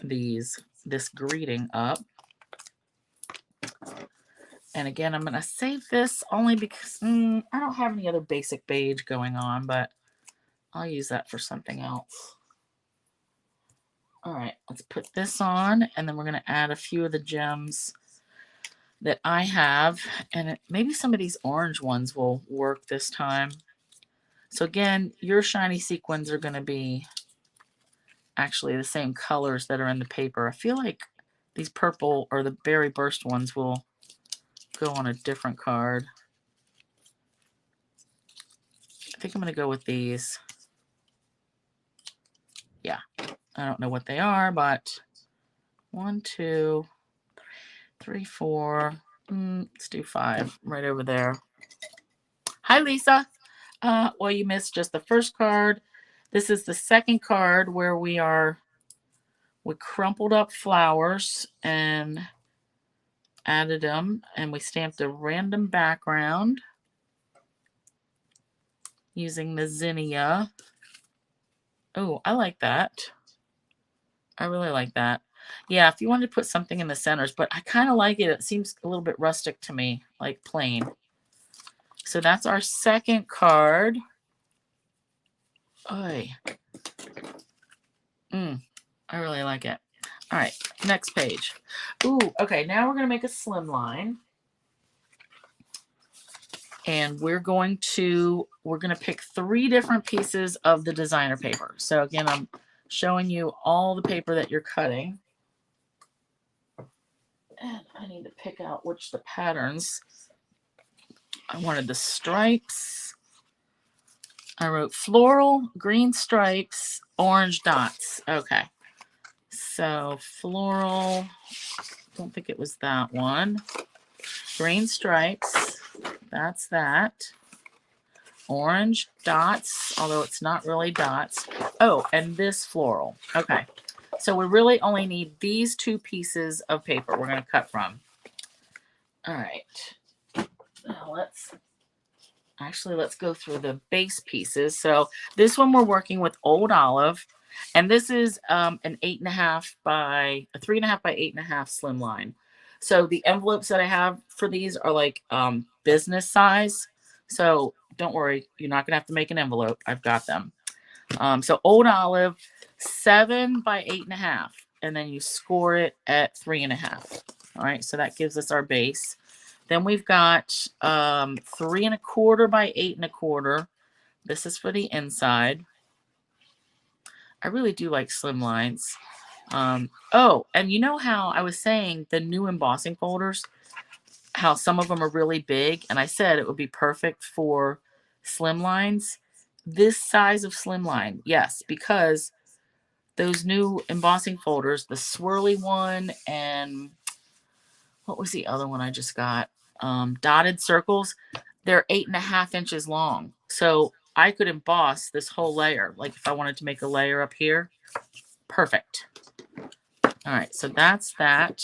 this greeting up. And again, I'm going to save this only because I don't have any other basic beige going on, but I'll use that for something else. All right, let's put this on, and then we're going to add a few of the gems that I have, and maybe some of these orange ones will work this time. So again, your shiny sequins are going to be actually the same colors that are in the paper. I feel like these purple or the berry burst ones will go on a different card. I think I'm going to go with these. Yeah, I don't know what they are, but 1, 2, 3, 4. Let's do 5 right over there. Hi, Lisa. Well, you missed just the first card. This is the second card where we crumpled up flowers, and added them, and we stamped a random background using the zinnia. Oh, I like that. I really like that. Yeah, if you wanted to put something in the centers, but I kind of like it. It seems a little bit rustic to me, like plain. So that's our second card. Oy. I really like it. All right, next page. Ooh, okay, now we're going to make a slim line. And we're going to pick 3 different pieces of the designer paper. So again, I'm showing you all the paper that you're cutting. And I need to pick out which the patterns. I wanted the stripes. I wrote floral, green stripes, orange dots. Okay. So floral, don't think it was that one. Green stripes, that's that. Orange dots, although it's not really dots. Oh, and this floral. Okay. So we really only need these 2 pieces of paper we're going to cut from. All right. Now let's go through the base pieces. So this one we're working with Old Olive, and this is an 3.5 by 8.5 slim line. So the envelopes that I have for these are like business size. So don't worry, you're not gonna have to make an envelope. I've got them. So Old Olive, 7 by 8.5, and then you score it at 3.5. All right, so that gives us our base. Then we've got 3.25 by 8.25. This is for the inside. I really do like slim lines. Oh, and you know how I was saying the new embossing folders, how some of them are really big, and I said it would be perfect for slim lines. This size of slim line, yes, because those new embossing folders, the swirly one and what was the other one I just got? Dotted circles, they're 8.5 inches long. So I could emboss this whole layer. Like if I wanted to make a layer up here, perfect. All right, so that's that.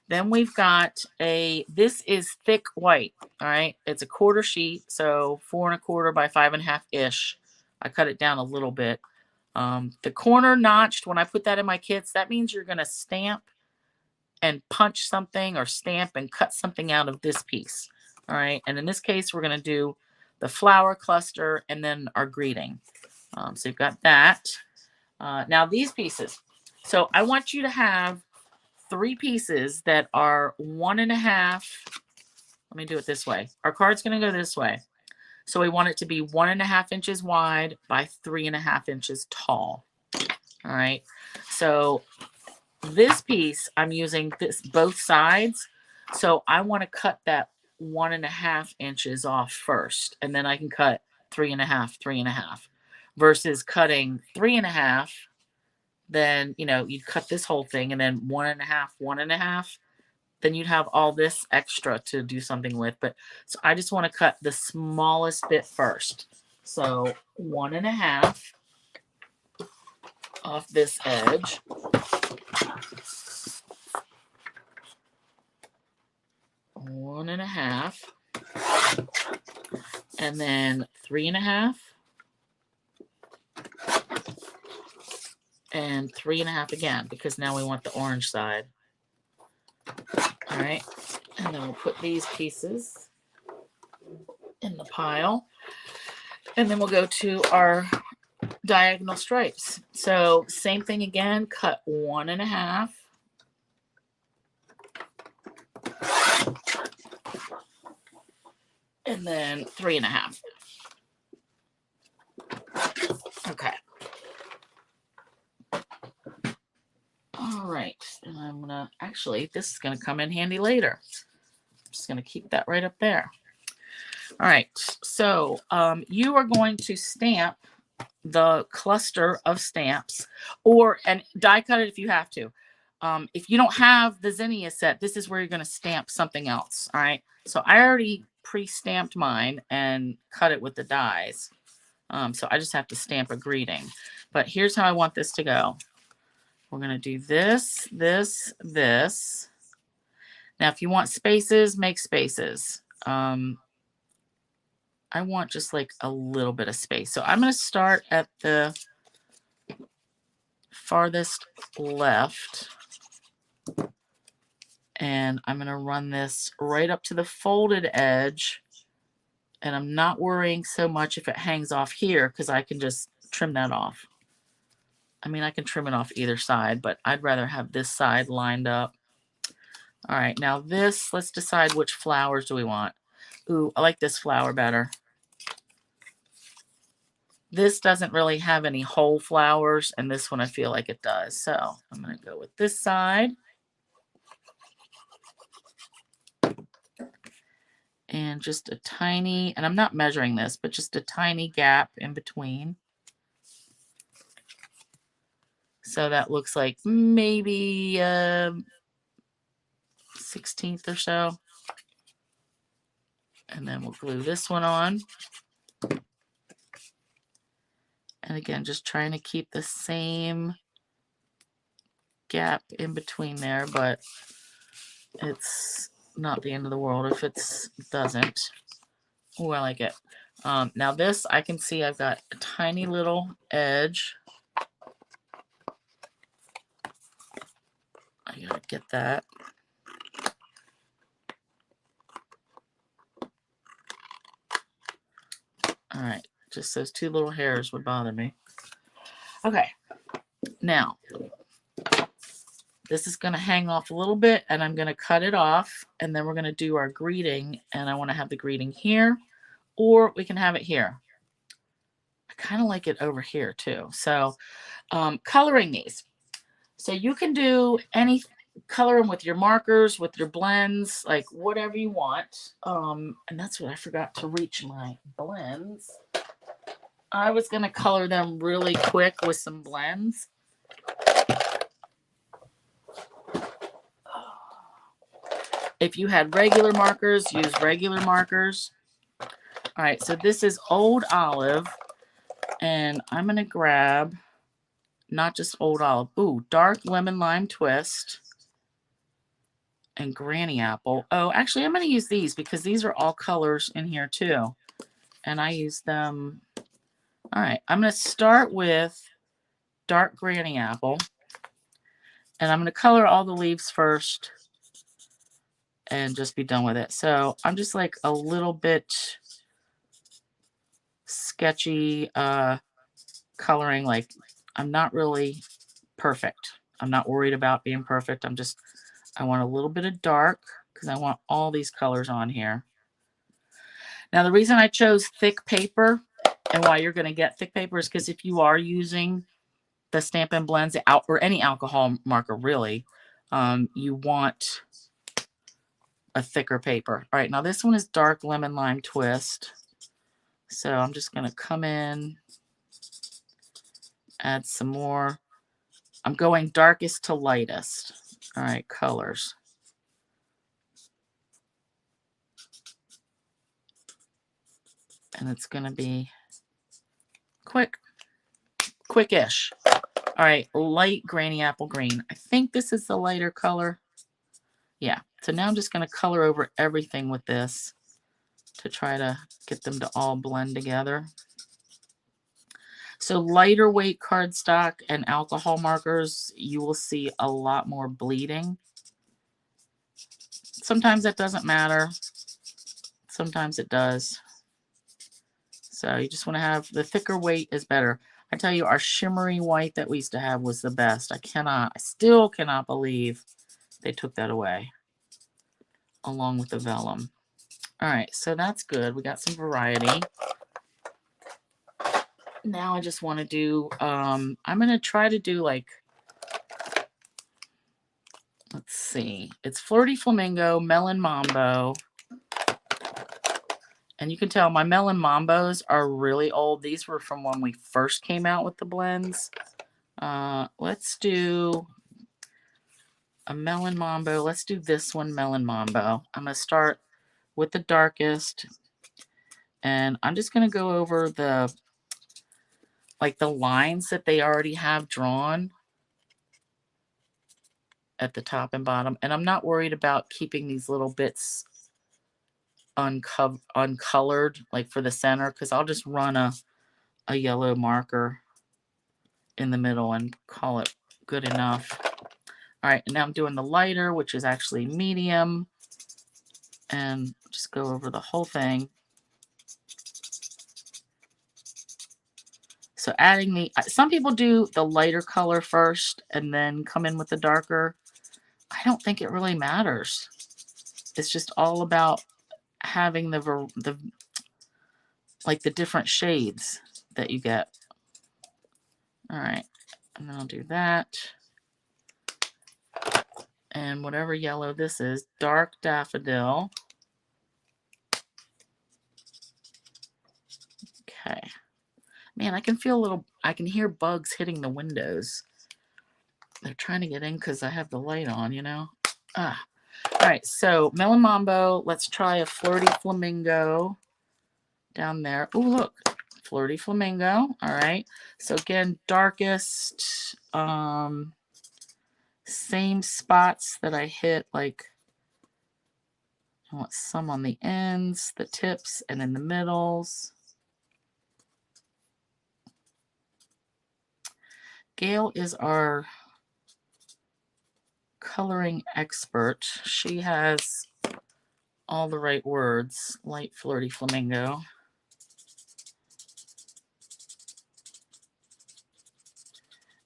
Then we've got this is thick white. All right, it's a 1/4 sheet, so 4.25 by 5.5-ish. I cut it down a little bit. The corner notched, when I put that in my kits, that means you're going to stamp and punch something or stamp and cut something out of this piece. All right, and in this case, we're going to do the flower cluster and then our greeting. So you've got that. Now these pieces. So I want you to have 3 pieces that are 1.5. Let me do it this way. Our card's going to go this way. So we want it to be 1.5 inches wide by 3.5 inches tall. All right. So this piece, I'm using this both sides. So I want to cut that 1.5 inches off first, and then I can cut 3.5, 3.5, versus cutting 3.5. Then, you know, you'd cut this whole thing and then 1.5, 1.5. Then you'd have all this extra to do something with. But so I just want to cut the smallest bit first. So 1.5 off this edge. One and a half, and then 3.5, and 3.5 again, because now we want the orange side. All right, and then we'll put these pieces in the pile, and then we'll go to our diagonal stripes. So same thing again, cut 1.5. And then 3.5. Okay. All right. And I'm going to, actually, this is going to come in handy later. I'm just going to keep that right up there. All right. So you are going to stamp the cluster of stamps, and die cut it if you have to. If you don't have the zinnia set, this is where you're going to stamp something else. All right. So I already pre-stamped mine and cut it with the dies. So I just have to stamp a greeting. But here's how I want this to go. We're going to do this, this, this. Now, if you want spaces, make spaces. I want just like a little bit of space. So I'm going to start at the farthest left. And I'm going to run this right up to the folded edge. And I'm not worrying so much if it hangs off here because I can just trim that off. I mean, I can trim it off either side, but I'd rather have this side lined up. All right, now this, let's decide which flowers do we want. Ooh, I like this flower better. This doesn't really have any whole flowers, and this one I feel like it does. So I'm going to go with this side. And just a tiny, and I'm not measuring this, but just a tiny gap in between. So that looks like maybe 16th or so. And then we'll glue this one on. And again, just trying to keep the same gap in between there, but it's not the end of the world if it doesn't. Oh, I like it. Now this, I can see I've got a tiny little edge. I gotta get that. All right, just those two little hairs would bother me. Okay, now this is going to hang off a little bit, and I'm going to cut it off, and then we're going to do our greeting, and I want to have the greeting here, or we can have it here. I kind of like it over here too. So coloring these. So you can do any color them with your markers, with your blends, like whatever you want. And that's what I forgot to reach my blends. I was going to color them really quick with some blends. If you had regular markers, use regular markers. All right, so this is Old Olive, and I'm going to grab not just Old Olive. Ooh, Dark Lemon Lime Twist and Granny Apple. Oh, actually, I'm going to use these because these are all colors in here too, and I use them. All right, I'm going to start with Dark Granny Apple, and I'm going to color all the leaves first and just be done with it. So I'm just like a little bit sketchy coloring. Like I'm not really perfect. I'm not worried about being perfect. I want a little bit of dark because I want all these colors on here. Now the reason I chose thick paper and why you're going to get thick paper is because if you are using the Stampin' Blends out or any alcohol marker really, you want a thicker paper. All right, now this one is Dark Lemon Lime Twist. So I'm just going to come in, add some more. I'm going darkest to lightest. All right, colors. And it's going to be quickish. All right, light Granny Apple Green. I think this is the lighter color. Yeah, so now I'm just going to color over everything with this to try to get them to all blend together. So lighter weight cardstock and alcohol markers, you will see a lot more bleeding. Sometimes that doesn't matter. Sometimes it does. So you just want to have the thicker weight is better. I tell you, our shimmery white that we used to have was the best. I still cannot believe they took that away along with the vellum. All right, so that's good. We got some variety. Now I just want to do, I'm going to try to do like, let's see. It's Flirty Flamingo, Melon Mambo. And you can tell my Melon Mambos are really old. These were from when we first came out with the blends. Let's do a Melon Mambo. Let's do this one, Melon Mambo. I'm going to start with the darkest. And I'm just going to go over the lines that they already have drawn. at the top and bottom. And I'm not worried about keeping these little bits uncolored, like for the center, because I'll just run a yellow marker in the middle and call it good enough. All right, and now I'm doing the lighter, which is actually medium, and just go over the whole thing. So adding the, some people do the lighter color first and then come in with the darker. I don't think it really matters. It's just all about having the like the different shades that you get. All right, and then I'll do that. And whatever yellow this is, dark daffodil. Okay. Man, I can feel a little, I can hear bugs hitting the windows. They're trying to get in because I have the light on, you know? Ah. All right, so Melon Mambo, let's try a Flirty Flamingo down there. Oh, look, Flirty Flamingo. All right, so again, darkest, same spots that I hit, like I want some on the ends, the tips, and in the middles. Gail is our coloring expert. She has all the right words. Light Flirty Flamingo.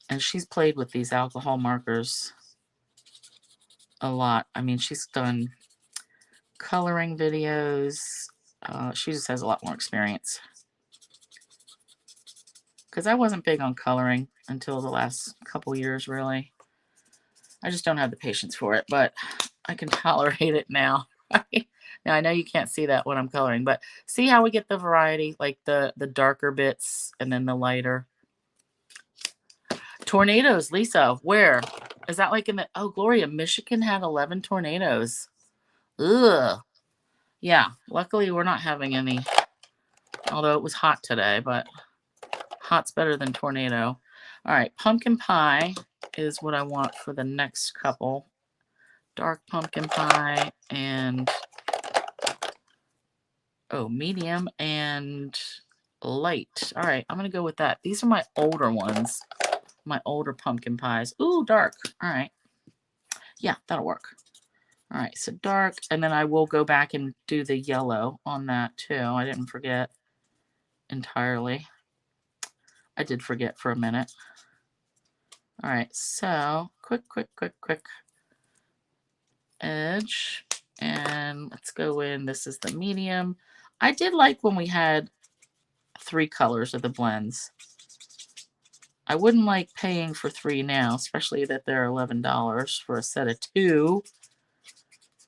And she's played with these alcohol markers a lot. I mean, she's done coloring videos. She just has a lot more experience. Because I wasn't big on coloring until the last couple years, really. I just don't have the patience for it, but I can tolerate it now. Now, I know you can't see that when I'm coloring, but see how we get the variety, like the darker bits and then the lighter. Tornadoes, Lisa, where? Is that like in the, oh, Gloria, Michigan had 11 tornadoes. Ugh. Yeah, luckily we're not having any, although it was hot today, but hot's better than tornado. All right, pumpkin pie is what I want for the next couple. Dark pumpkin pie and, oh, medium and light. All right, I'm going to go with that. These are my older ones, my older pumpkin pies. Ooh, dark. All right. Yeah, that'll work. All right, so dark, and then I will go back and do the yellow on that too. I didn't forget entirely. I did forget for a minute. All right, so quick edge, and let's go in. This is the medium. I did like when we had 3 colors of the blends. I wouldn't like paying for 3 now, especially that they're $11 for a set of 2.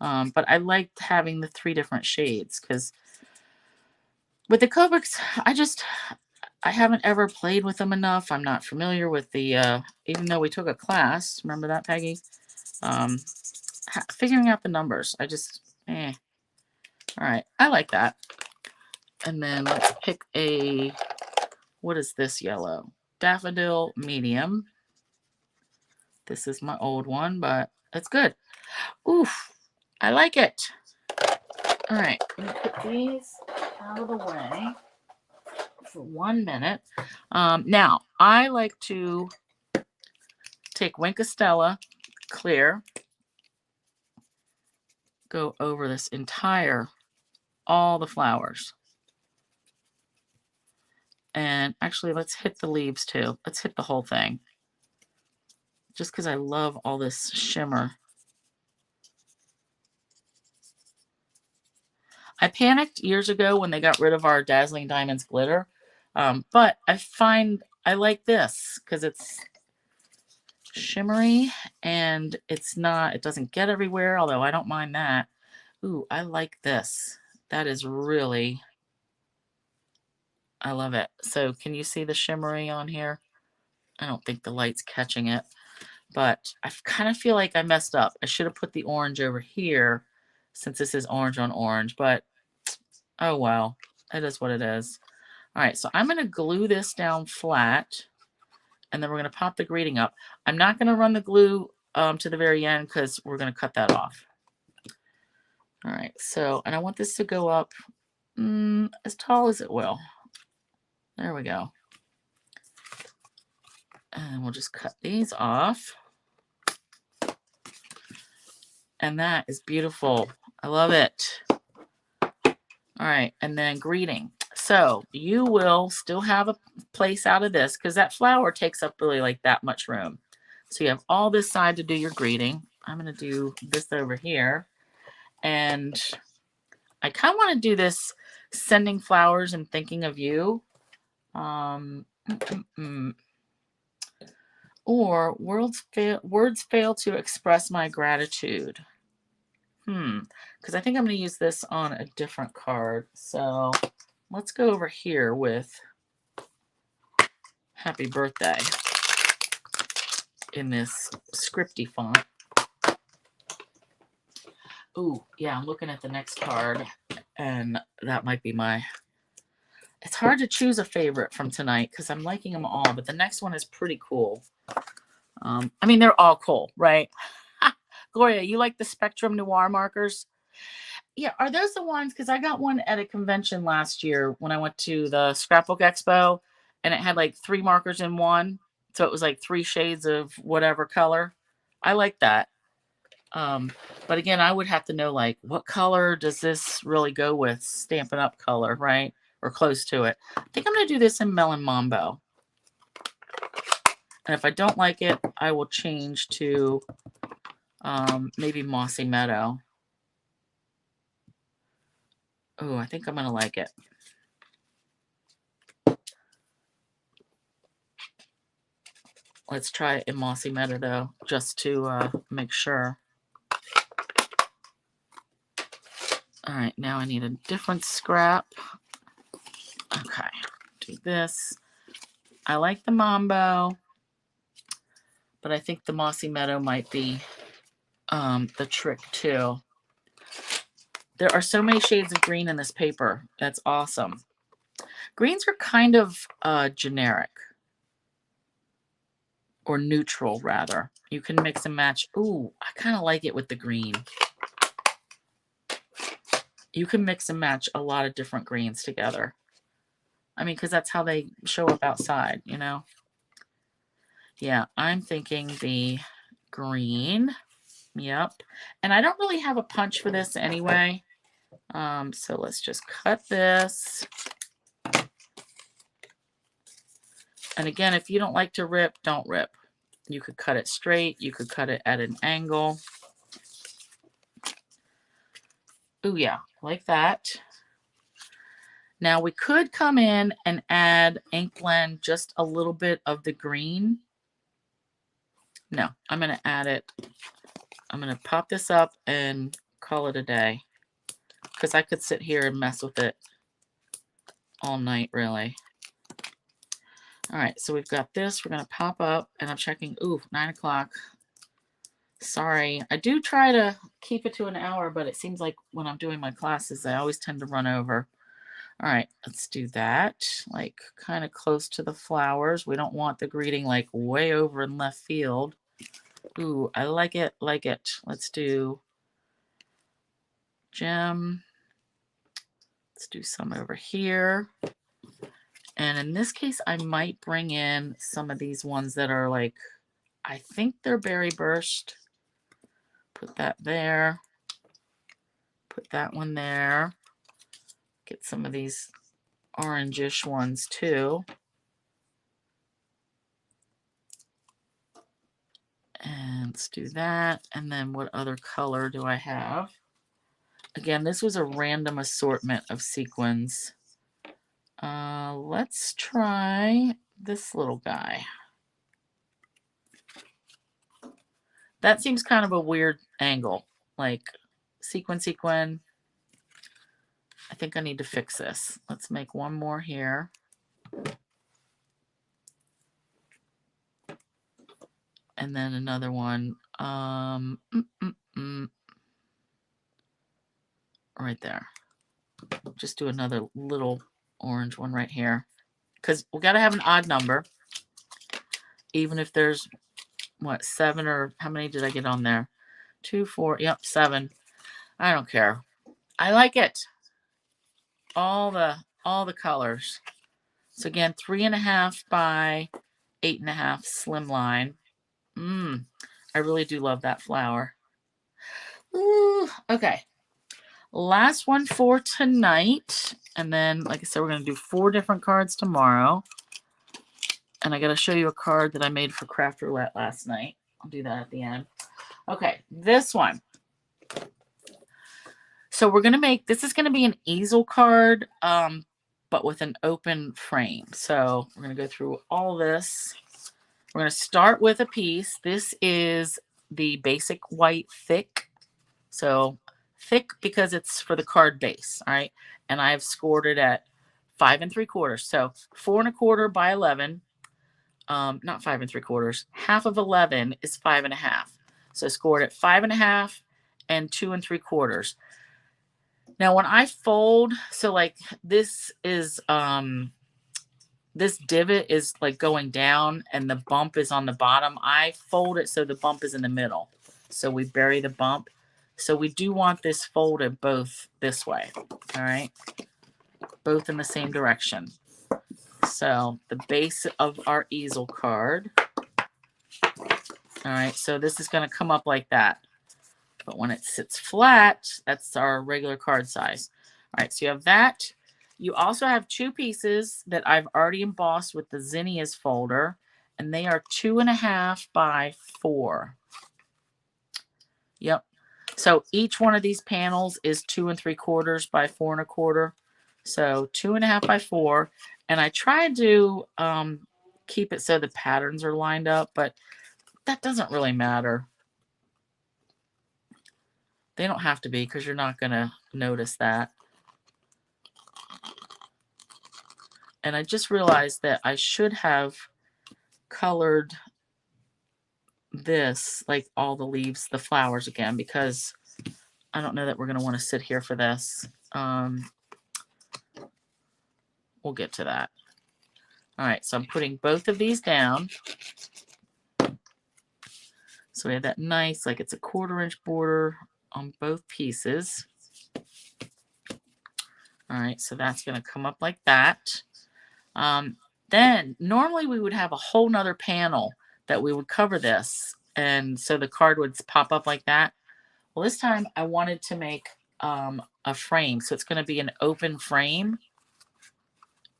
But I liked having the 3 different shades because with the Copics, I haven't ever played with them enough. I'm not familiar with the, even though we took a class, remember that, Peggy? Figuring out the numbers, I just, All right, I like that. And then let's pick a, what is this yellow? Daffodil medium. This is my old one, but it's good. Oof, I like it. All right, I'm gonna put these out of the way for 1 minute. Now, I like to take Winkostella clear, go over this entire, all the flowers. And actually, let's hit the leaves too. Let's hit the whole thing. Just because I love all this shimmer. I panicked years ago when they got rid of our Dazzling Diamonds glitter. But I find I like this because it's shimmery and it's not, it doesn't get everywhere, although I don't mind that. Ooh, I like this. That is really, I love it. So can you see the shimmery on here? I don't think the light's catching it, but I kind of feel like I messed up. I should have put the orange over here since this is orange on orange, but oh well, it is what it is. All right, so I'm going to glue this down flat, and then we're going to pop the greeting up. I'm not going to run the glue to the very end because we're going to cut that off. All right, so, and I want this to go up as tall as it will. There we go. And we'll just cut these off. And that is beautiful. I love it. All right, and then greeting. So you will still have a place out of this because that flower takes up really like that much room. So you have all this side to do your greeting. I'm going to do this over here. And I kind of want to do this sending flowers and thinking of you. Or words fail to express my gratitude. Because I think I'm going to use this on a different card. So let's go over here with happy birthday in this scripty font. Ooh, yeah, I'm looking at the next card, and that might be my... It's hard to choose a favorite from tonight because I'm liking them all, but the next one is pretty cool. I mean, they're all cool, right? Gloria, you like the Spectrum Noir markers? Yeah, are those the ones? Because I got one at a convention last year when I went to the Scrapbook Expo, and it had like 3 markers in one. So it was like 3 shades of whatever color. I like that. But again, I would have to know, like, what color does this really go with? Stampin' Up color, right? Or close to it. I think I'm going to do this in Melon Mambo. And if I don't like it, I will change to maybe Mossy Meadow. Oh, I think I'm going to like it. Let's try it in Mossy Meadow, though, just to make sure. All right, now I need a different scrap. Okay, do this. I like the Mambo, but I think the Mossy Meadow might be the trick, too. There are so many shades of green in this paper. That's awesome. Greens are kind of generic. Or neutral, rather. You can mix and match. Ooh, I kind of like it with the green. You can mix and match a lot of different greens together. I mean, because that's how they show up outside, you know? Yeah, I'm thinking the green. Yep. And I don't really have a punch for this anyway. So let's just cut this. And again, if you don't like to rip, don't rip. You could cut it straight. You could cut it at an angle. Ooh, yeah, like that. Now we could come in and add ink blend just a little bit of the green. No, I'm going to add it. I'm going to pop this up and call it a day. Because I could sit here and mess with it all night, really. All right, so we've got this. We're going to pop up, and I'm checking. Ooh, 9 o'clock. Sorry. I do try to keep it to an hour, but it seems like when I'm doing my classes, I always tend to run over. All right, let's do that. Like kind of close to the flowers. We don't want the greeting like way over in left field. Ooh, I like it, like it. Let's do gem. Let's do some over here. And in this case, I might bring in some of these ones that are like, I think they're berry burst. Put that there. Put that one there. Get some of these orangish ones too. And let's do that. And then what other color do I have? Again, this was a random assortment of sequins. Let's try this little guy. That seems kind of a weird angle. Like sequin, sequin. I think I need to fix this. Let's make one more here. And then another one. Right there. Just do another little orange one right here. Because we got to have an odd number. Even if there's what, 7 or how many did I get on there? 2, 4, yep, 7. I don't care. I like it. All the colors. So again, 3.5 by 8.5 slimline. I really do love that flower. Ooh, okay. Last one for tonight. And then, like I said, we're going to do 4 different cards tomorrow. And I got to show you a card that I made for Craft Roulette last night. I'll do that at the end. Okay, this one. So we're going to make, this is going to be an easel card, but with an open frame. So we're going to go through all this. We're going to start with a piece. This is the basic white thick. So thick because it's for the card base, all right? And I've scored it at 5 3/4. So 4 1/4 by 11. Not 5 3/4. Half of 11 is 5.5. So scored at 5.5 and 2 3/4. Now when I fold, so like this is this divot is like going down and the bump is on the bottom. I fold it so the bump is in the middle. So we bury the bump. So we do want this folded both this way. All right. Both in the same direction. So the base of our easel card. All right. So this is going to come up like that. But when it sits flat, that's our regular card size. All right. So you have that. You also have 2 pieces that I've already embossed with the Zinnias folder, and they are 2.5 by 4. Yep. So each one of these panels is 2 3/4 by 4 1/4. So 2.5 by 4. And I tried to keep it so the patterns are lined up, but that doesn't really matter. They don't have to be because you're not going to notice that. And I just realized that I should have colored this, like all the leaves, the flowers again, because I don't know that we're going to want to sit here for this. We'll get to that. All right, so I'm putting both of these down. So we have that nice, like it's a 1/4 inch border on both pieces. All right, so that's going to come up like that. Then normally we would have a whole nother panel that we would cover this. And so the card would pop up like that. Well, this time I wanted to make a frame. So it's going to be an open frame.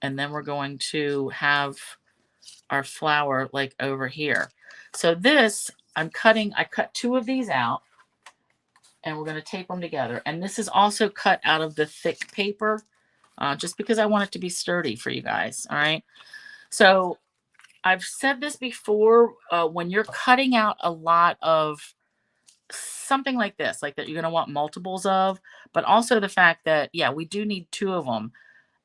And then we're going to have our flower like over here. So this, I cut 2 of these out. And we're going to tape them together. And this is also cut out of the thick paper, just because I want it to be sturdy for you guys. All right. So I've said this before, when you're cutting out a lot of something like this, like that you're going to want multiples of, but also the fact that, yeah, we do need 2 of them.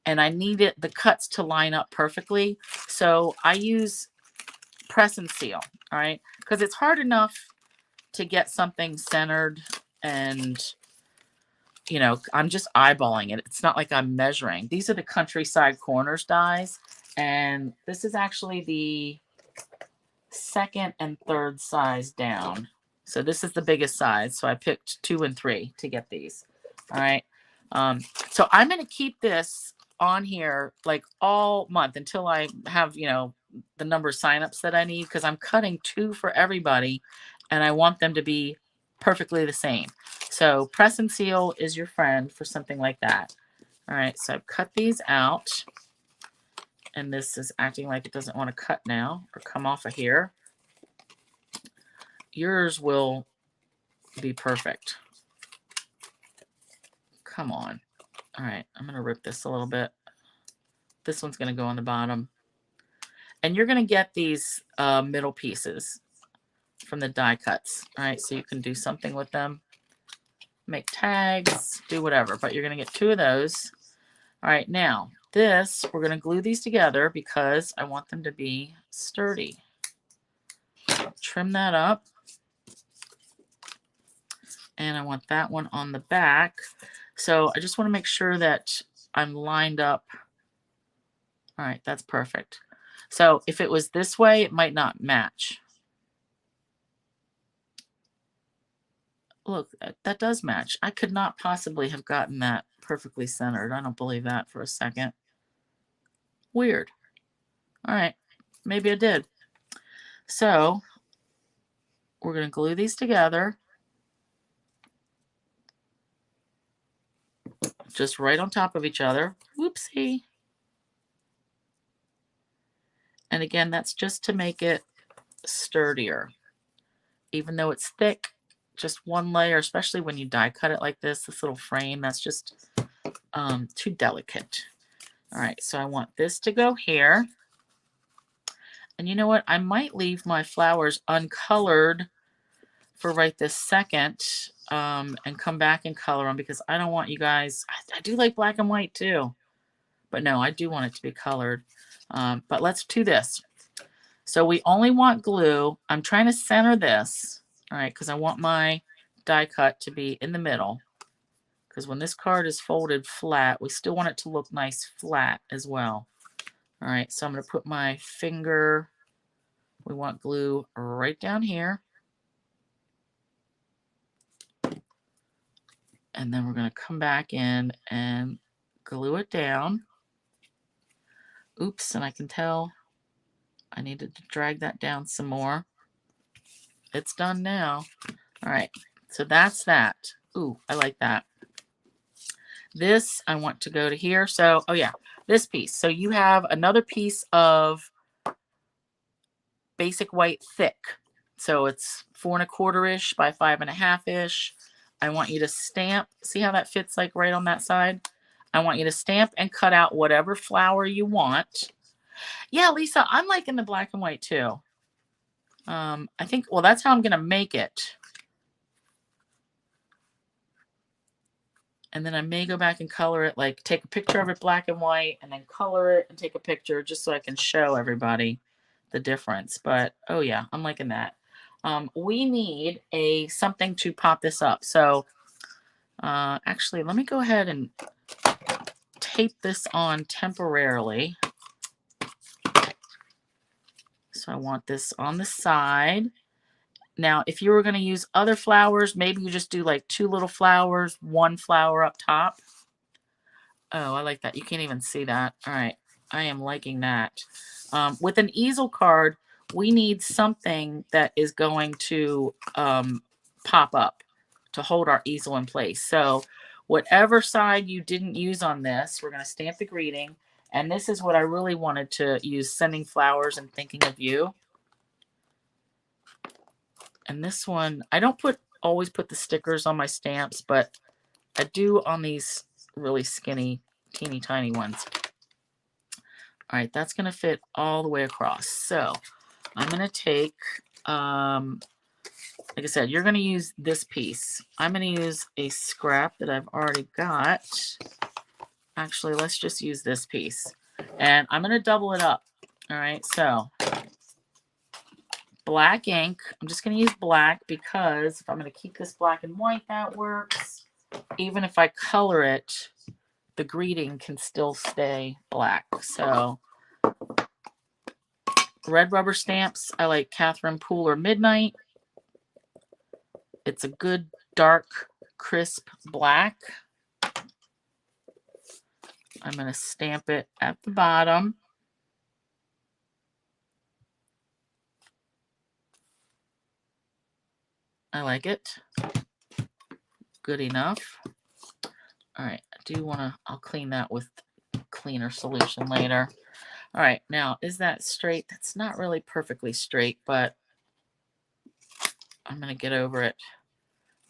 And I need the cuts to line up perfectly. So I use press and seal. All right. Because it's hard enough to get something centered. And, you know, I'm just eyeballing it. It's not like I'm measuring. These are the Countryside Corners dies. And this is actually the 2nd and 3rd size down. So this is the biggest size. So I picked 2 and 3 to get these. All right. So I'm going to keep this on here like all month until I have, you know, the number of signups that I need, because I'm cutting 2 for everybody and I want them to be perfectly the same. So press and seal is your friend for something like that. All right, so I've cut these out, and this is acting like it doesn't want to cut now or come off of here. Yours will be perfect. Come on. All right, I'm going to rip this a little bit. This one's going to go on the bottom. And you're going to get these middle pieces from the die cuts. All right, so you can do something with them. Make tags, do whatever, but you're going to get 2 of those. All right, now this, we're going to glue these together because I want them to be sturdy. So trim that up. And I want that one on the back. So I just want to make sure that I'm lined up. All right, that's perfect. So if it was this way, it might not match. Look, that does match. I could not possibly have gotten that perfectly centered. I don't believe that for a second. Weird. All right, maybe I did. So we're going to glue these together. Just right on top of each other. Whoopsie. And again, that's just to make it sturdier. Even though it's thick, just one layer, especially when you die cut it like this little frame, that's just too delicate. All right, so I want this to go here. And you know what? I might leave my flowers uncolored for right this second and come back and color them, because I don't want you guys, I do like black and white too, but no, I do want it to be colored. But let's do this. So we only want glue. I'm trying to center this, all right, because I want my die cut to be in the middle, because when this card is folded flat, we still want it to look nice flat as well. All right, so I'm going to put my finger, we want glue right down here. And then we're going to come back in and glue it down. Oops, and I can tell I needed to drag that down some more. It's done now. All right, so that's that. Ooh, I like that. This, I want to go to here. So, oh yeah, this piece. So you have another piece of basic white thick. So it's 4 1/4-ish by 5 1/2-ish. I want you to stamp. See how that fits like right on that side? I want you to stamp and cut out whatever flower you want. Yeah, Lisa, I'm liking the black and white too. I think, well, that's how I'm going to make it. And then I may go back and color it, like take a picture of it black and white and then color it and take a picture just so I can show everybody the difference. But oh yeah, I'm liking that. We need something to pop this up. So actually, let me go ahead and tape this on temporarily. So I want this on the side. Now, if you were going to use other flowers, maybe you just do like 2 little flowers, 1 flower up top. Oh, I like that. You can't even see that. All right. I am liking that. With an easel card, we need something that is going to pop up to hold our easel in place. So whatever side you didn't use on this, we're going to stamp the greeting. And this is what I really wanted to use, sending flowers and thinking of you. And this one, I don't always put the stickers on my stamps, but I do on these really skinny, teeny tiny ones. All right, that's going to fit all the way across. So I'm going to take, like I said, you're going to use this piece. I'm going to use a scrap that I've already got. Actually, let's just use this piece. And I'm going to double it up. All right, so black ink. I'm just going to use black because if I'm going to keep this black and white, that works. Even if I color it, the greeting can still stay black. So red rubber stamps, I like Catherine Poole or Midnight. It's a good dark, crisp black. I'm going to stamp it at the bottom. I like it. Good enough. All right, I do want to, I'll clean that with cleaner solution later. All right, now, is that straight? That's not really perfectly straight, but I'm going to get over it.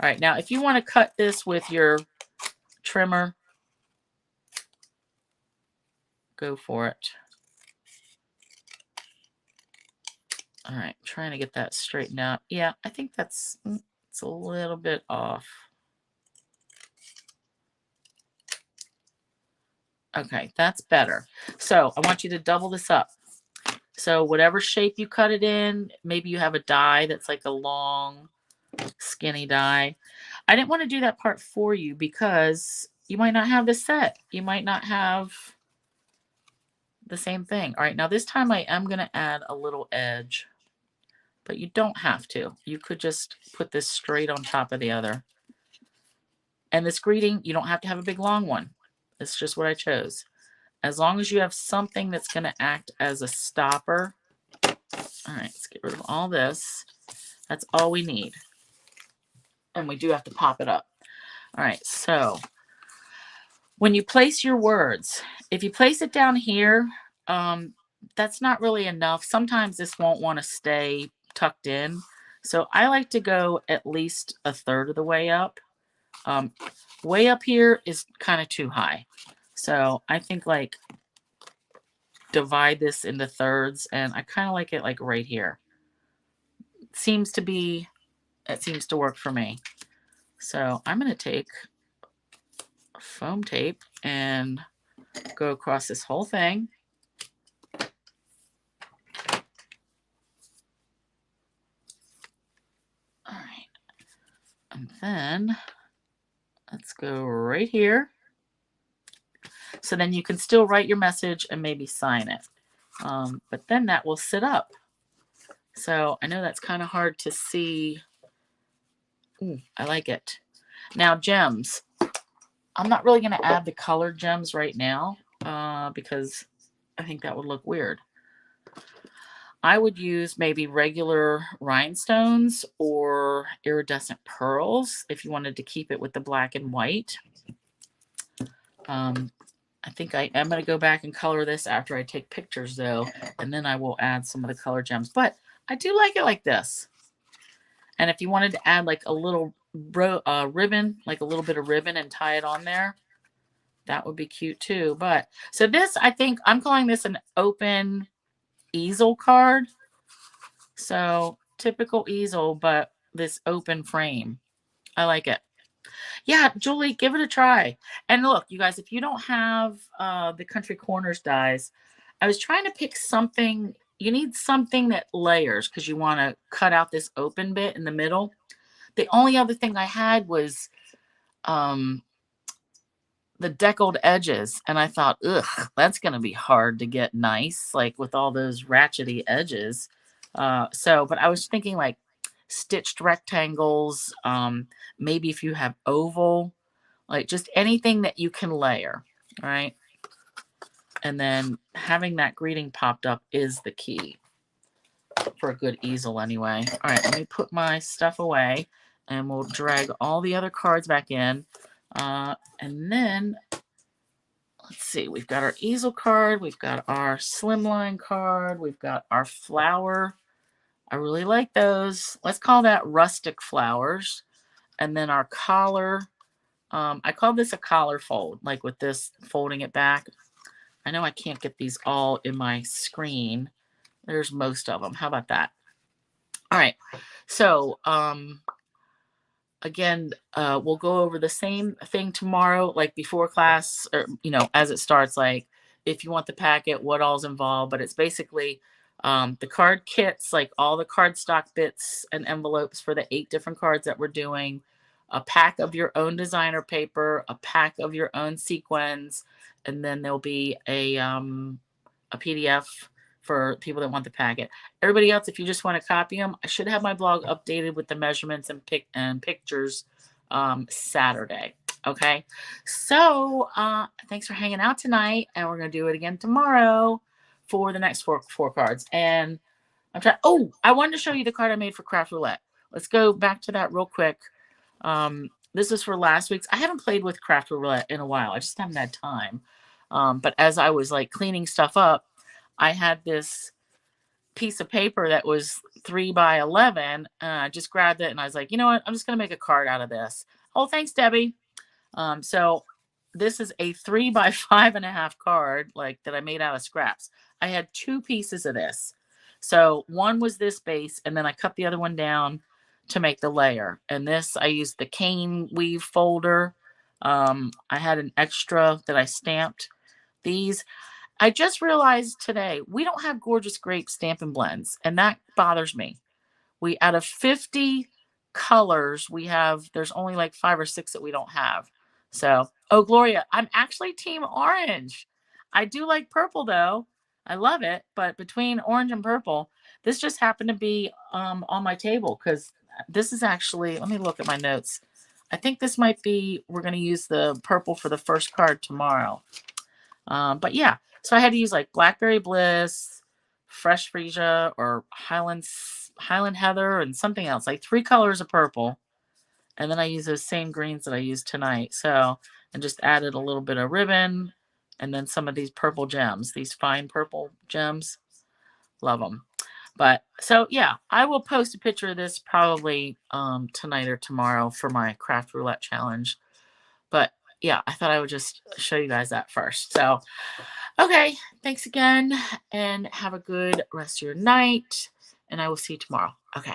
All right, now, if you want to cut this with your trimmer, go for it. All right, trying to get that straightened out. Yeah, I think it's a little bit off. Okay, that's better. So I want you to double this up. So whatever shape you cut it in, maybe you have a die that's like a long, skinny die. I didn't want to do that part for you because you might not have this set. You might not have the same thing. All right, now this time I am going to add a little edge. but you don't have to. You could just put this straight on top of the other. And this greeting, you don't have to have a big long one. It's just what I chose. As long as you have something that's going to act as a stopper. All right, let's get rid of all this. That's all we need. And we do have to pop it up. All right, so when you place your words, if you place it down here, that's not really enough. Sometimes this won't want to stay tucked in. So I like to go at least a third of the way up. Way up here is kind of too high. So I think like divide this into thirds, and I kind of like it like right here. It seems to work for me. So I'm going to take foam tape and go across this whole thing. All right. And then let's go right here. So then you can still write your message and maybe sign it. But then that will sit up. So I know that's kind of hard to see. Ooh, I like it. Now gems. I'm not really going to add the colored gems right now because I think that would look weird. I would use maybe regular rhinestones or iridescent pearls if you wanted to keep it with the black and white. I think I am going to go back and color this after I take pictures though, and then I will add some of the color gems. But I do like it like this. And if you wanted to add like a little ribbon, like a little bit of ribbon and tie it on there, that would be cute too. But so this, I think I'm calling this an open easel card. So typical easel, but this open frame. I like it. Yeah, Julie, give it a try. And look, you guys, if you don't have the Country Corners dies, I was trying to pick something. You need something that layers because you want to cut out this open bit in the middle. The only other thing I had was the deckled edges. And I thought, ugh, that's going to be hard to get nice, like with all those ratchety edges. But I was thinking like stitched rectangles, maybe if you have oval, like just anything that you can layer, right? And then having that greeting popped up is the key for a good easel anyway. All right, let me put my stuff away and we'll drag all the other cards back in. And then, let's see, we've got our easel card, we've got our slimline card, we've got our flower. I really like those. Let's call that rustic flowers. And then our collar. I call this a collar fold, like with this folding it back. I know I can't get these all in my screen. There's most of them. How about that? All right. So, again, we'll go over the same thing tomorrow, like before class, or, as it starts, like if you want the packet, what all's involved. But it's basically the card kits, like all the cardstock bits and envelopes for the 8 different cards that we're doing, a pack of your own designer paper, a pack of your own sequins, and then there'll be a PDF for people that want the packet. Everybody else, if you just want to copy them, I should have my blog updated with the measurements and pictures Saturday. Okay, so thanks for hanging out tonight, and we're gonna do it again tomorrow for the next four cards. And I'm trying. Oh, I wanted to show you the card I made for Craft Roulette. Let's go back to that real quick. This is for last week's. I haven't played with Craft Roulette in a while. I just haven't had time. But as I was like cleaning stuff up, I had this piece of paper that was 3 by 11. I just grabbed it and I was like, you know what? I'm just going to make a card out of this. Oh, thanks, Debbie. So this is a 3 by 5.5 card, like that I made out of scraps. I had 2 pieces of this. So one was this base, and then I cut the other one down to make the layer. And this, I used the cane weave folder. I had an extra that I stamped these. I just realized today we don't have Gorgeous Grape Stampin' Blends, and that bothers me. We, out of 50 colors, there's only like 5 or 6 that we don't have. So, oh, Gloria, I'm actually team orange. I do like purple though. I love it, but between orange and purple, this just happened to be on my table because this is actually, let me look at my notes. I think this might be, we're going to use the purple for the first card tomorrow. But yeah, so I had to use like Blackberry Bliss, Fresh Freesia, or Highland Heather, and something else, like 3 colors of purple. And then I use those same greens that I used tonight. So, and just added a little bit of ribbon and then some of these purple gems, these fine purple gems. Love them. But so yeah, I will post a picture of this probably tonight or tomorrow for my craft roulette challenge. But yeah, I thought I would just show you guys that first. So, okay, thanks again and have a good rest of your night. And I will see you tomorrow. Okay.